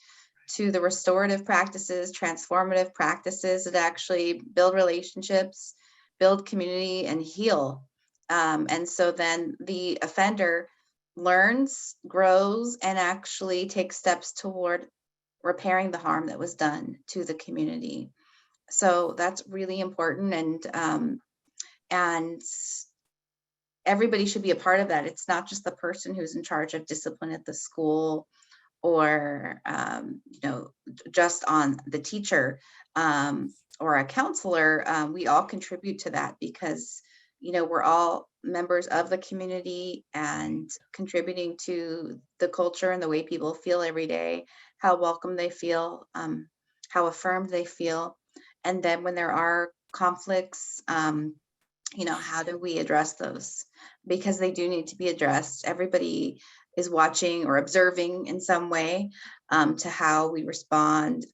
to the restorative practices, transformative practices that actually build relationships, build community, and heal. And so then the offender learns, grows, and actually takes steps toward repairing the harm that was done to the community. So that's really important, and everybody should be a part of that. It's not just the person who's in charge of discipline at the school or just on the teacher or a counselor. We all contribute to that because we're all members of the community and contributing to the culture and the way people feel every day, how welcome they feel, how affirmed they feel. And then when there are conflicts, how do we address those? Because they do need to be addressed. Everybody is watching or observing in some way to how we respond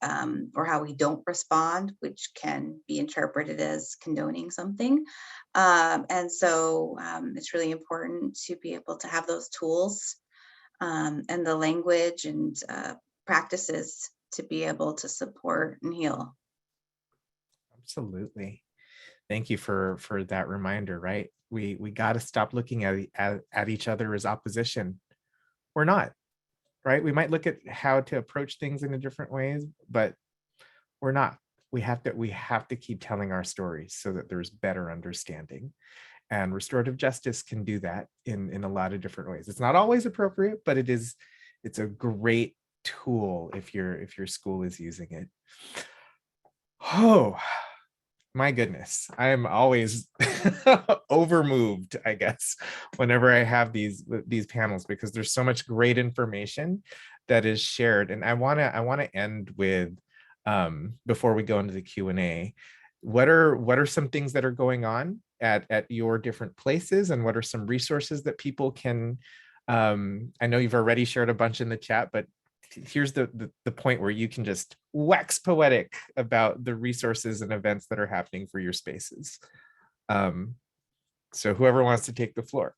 or how we don't respond, which can be interpreted as condoning something. And so it's really important to be able to have those tools and the language and practices to be able to support and heal. Absolutely. Thank you for that reminder, right? We got to stop looking at each other as opposition. We're not, right? We might look at how to approach things in a different ways, but we're not. We have to keep telling our stories so that there's better understanding. And restorative justice can do that in a lot of different ways. It's not always appropriate, but it's a great tool if your school is using it. Oh, my goodness, I am always overmoved, I guess, whenever I have these panels, because there's so much great information that is shared. And I want to end with, before we go into the Q&A, what are some things that are going on at your different places, and what are some resources that people can, I know you've already shared a bunch in the chat, but here's the point where you can just wax poetic about the resources and events that are happening for your spaces. So whoever wants to take the floor.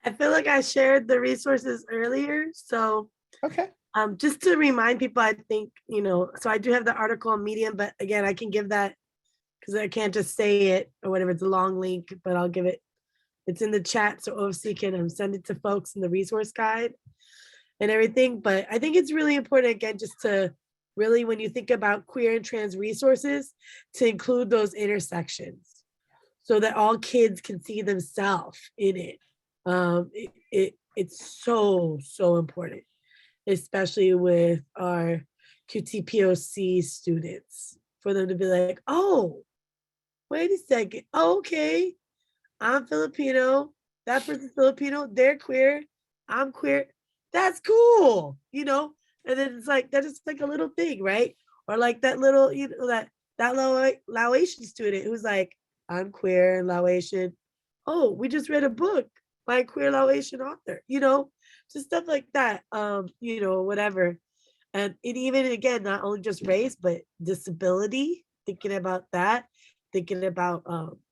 I feel like I shared the resources earlier. So Okay. just to remind people, I think, so I do have the article on Medium, but again, I can give that because I can't just say it or whatever. It's a long link, but I'll give it. It's in the chat, so OFC can send it to folks in the resource guide and everything. But I think it's really important, again, just to really, when you think about queer and trans resources, to include those intersections so that all kids can see themselves in it. It's so important, especially with our QTPOC students, for them to be like, oh, wait a second. Oh, okay. I'm Filipino. That person's Filipino. They're queer. I'm queer. That's cool, you know? And then it's like, that's just like a little thing, right? Or like that little, you know, that Laotian student who's like, I'm queer and Laotian. Oh, we just read a book by a queer Laotian author, you know, just stuff like that, you know, whatever. And even again, not only just race, but disability, thinking about that, thinking about,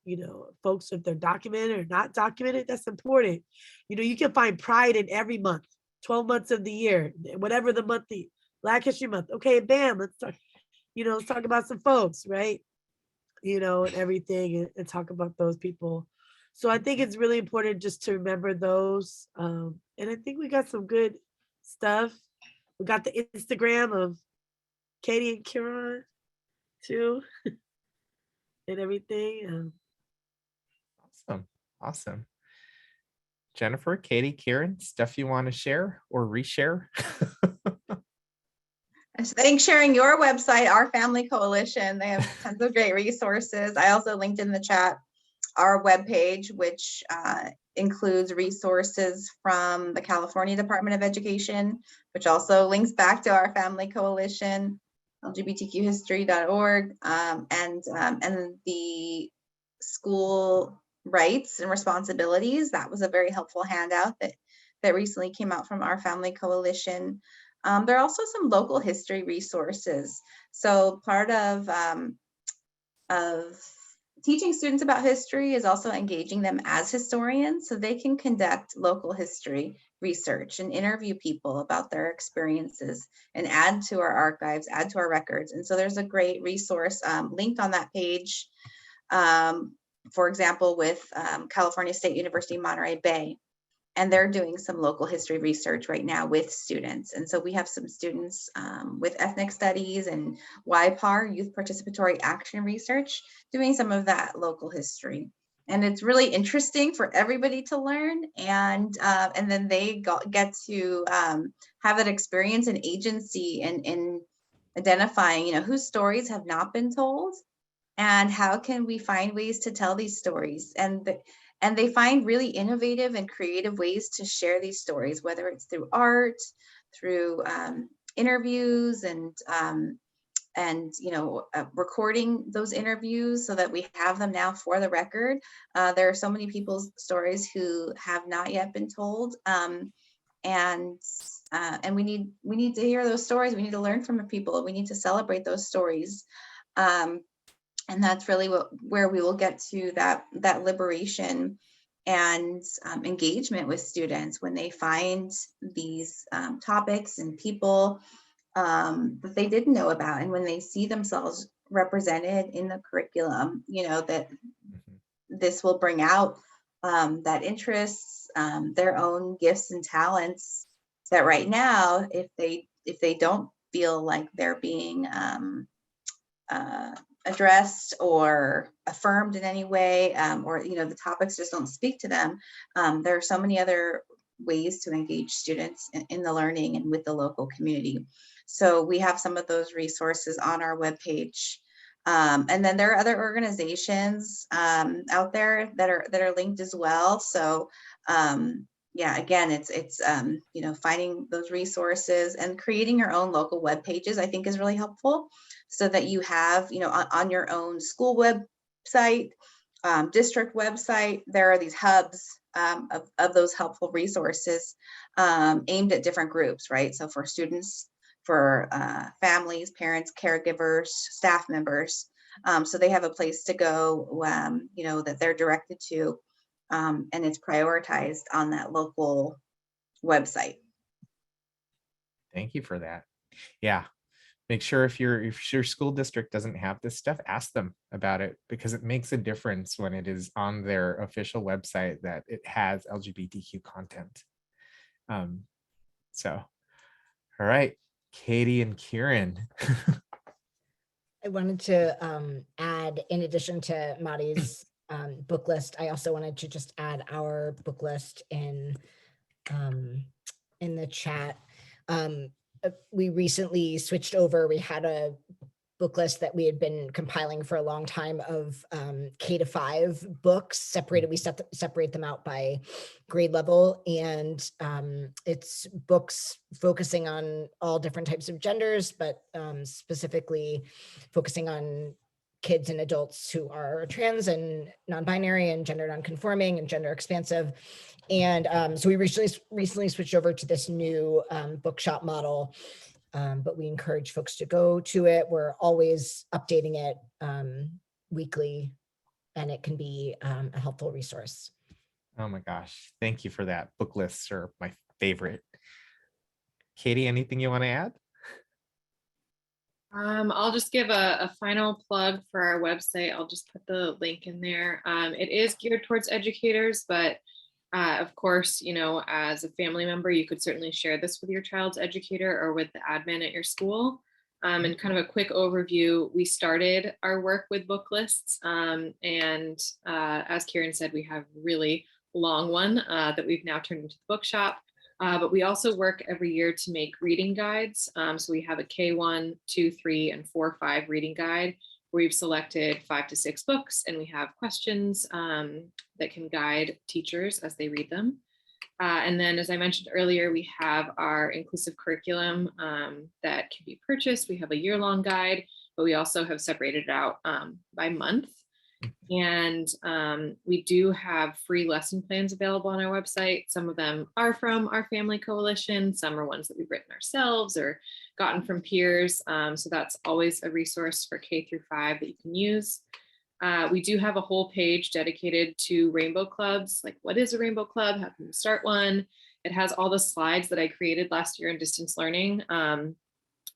you know, folks, if they're documented or not documented, that's important. You know, you can find pride in every month, 12 months of the year, whatever the month, the Black History Month. Okay, bam, let's talk, you know, let's talk about some folks, right? You know, and everything, and talk about those people. So I think it's really important just to remember those. And I think we got some good stuff. We got the Instagram of Katie and Kieran too, and everything. Awesome. Awesome. Jennifer, Katie, Kieran, stuff you want to share or reshare? I think sharing your website, Our Family Coalition, they have tons of great resources. I also linked in the chat our webpage, which includes resources from the California Department of Education, which also links back to Our Family Coalition, LGBTQhistory.org, and the school rights and responsibilities. That was a very helpful handout that recently came out from Our Family Coalition. There are also some local history resources. So part of teaching students about history is also engaging them as historians, so they can conduct local history research and interview people about their experiences and add to our archives, add to our records. And so there's a great resource linked on that page, for example, with California State University, Monterey Bay. And they're doing some local history research right now with students. And so we have some students with ethnic studies and YPAR, youth participatory action research, doing some of that local history. And it's really interesting for everybody to learn. And then they get to have that experience and agency in identifying, you know, whose stories have not been told and how can we find ways to tell these stories. And they find really innovative and creative ways to share these stories, whether it's through art, through interviews, and you know, recording those interviews so that we have them now for the record. There are so many people's stories who have not yet been told, and we need to hear those stories. We need to learn from the people. We need to celebrate those stories. And that's really where we will get to that liberation and engagement with students when they find these topics and people that they didn't know about, and when they see themselves represented in the curriculum, you know, that this will bring out that interests, their own gifts and talents that right now, if they don't feel like they're being addressed or affirmed in any way, or, you know, the topics just don't speak to them. There are so many other ways to engage students in the learning and with the local community. So we have some of those resources on our webpage. And then there are other organizations out there that are linked as well. So yeah, again, it's you know, finding those resources and creating your own local web pages, I think, is really helpful, so that you have, you know, on your own school website, district website, there are these hubs of those helpful resources aimed at different groups, right? So for students, for families, parents, caregivers, staff members, so they have a place to go, you know, that they're directed to. And it's prioritized on that local website. Thank you for that. Yeah. Make sure if your school district doesn't have this stuff, ask them about it, because it makes a difference when it is on their official website that it has LGBTQ content. So, all right, Katie and Kieran. I wanted to add, in addition to Mari's book list, I also wanted to just add our book list in the chat. We recently switched over. We had a book list that we had been compiling for a long time of K-5 books separated. We separate them out by grade level, and it's books focusing on all different types of genders, but specifically focusing on kids and adults who are trans and non-binary and gender non-conforming and gender expansive. And so we recently switched over to this new bookshop model, but we encourage folks to go to it. We're always updating it weekly, and it can be a helpful resource. Oh my gosh, thank you for that. Book lists are my favorite. Katie, anything you want to add? I'll just give a final plug for our website. I'll just put the link in there. It is geared towards educators, but of course, you know, as a family member, you could certainly share this with your child's educator or with the admin at your school. And kind of a quick overview, we started our work with book lists. And as Kieran said, we have a really long one that we've now turned into the bookshop. But we also work every year to make reading guides. So we have a K1, 2, 3, and 4, 5 reading guide where we've selected 5 to 6 books, and we have questions that can guide teachers as they read them. And then, as I mentioned earlier, we have our inclusive curriculum that can be purchased. We have a year-long guide, but we also have separated it out by month. And we do have free lesson plans available on our website. Some of them are from our family coalition. Some are ones that we've written ourselves or gotten from peers. So that's always a resource for K through 5 that you can use. We do have a whole page dedicated to rainbow clubs. Like, what is a rainbow club? How can you start one? It has all the slides that I created last year in distance learning.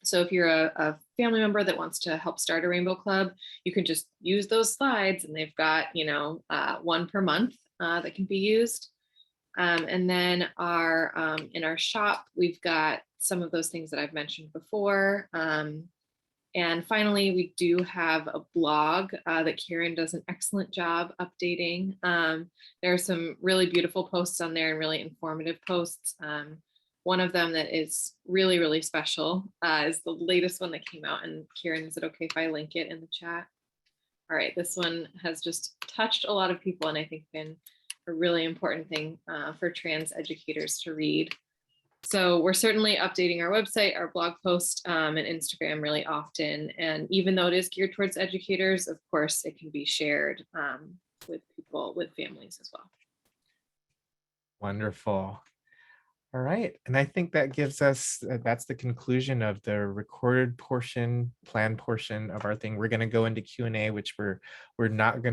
So if you're a family member that wants to help start a rainbow club, you can just use those slides, and they've got, you know, one per month that can be used. And then in our shop, we've got some of those things that I've mentioned before. And finally, we do have a blog that Kieran does an excellent job updating. There are some really beautiful posts on there and really informative posts. One of them that is really, really special is the latest one that came out. And Kieran, is it okay if I link it in the chat? All right, this one has just touched a lot of people, and I think been a really important thing for trans educators to read. So we're certainly updating our website, our blog post, and Instagram really often. And even though it is geared towards educators, of course, it can be shared with people, with families as well. Wonderful. All right. And I think that gives us, that's the conclusion of the recorded portion, planned portion of our thing. We're going to go into Q&A, which we're not going to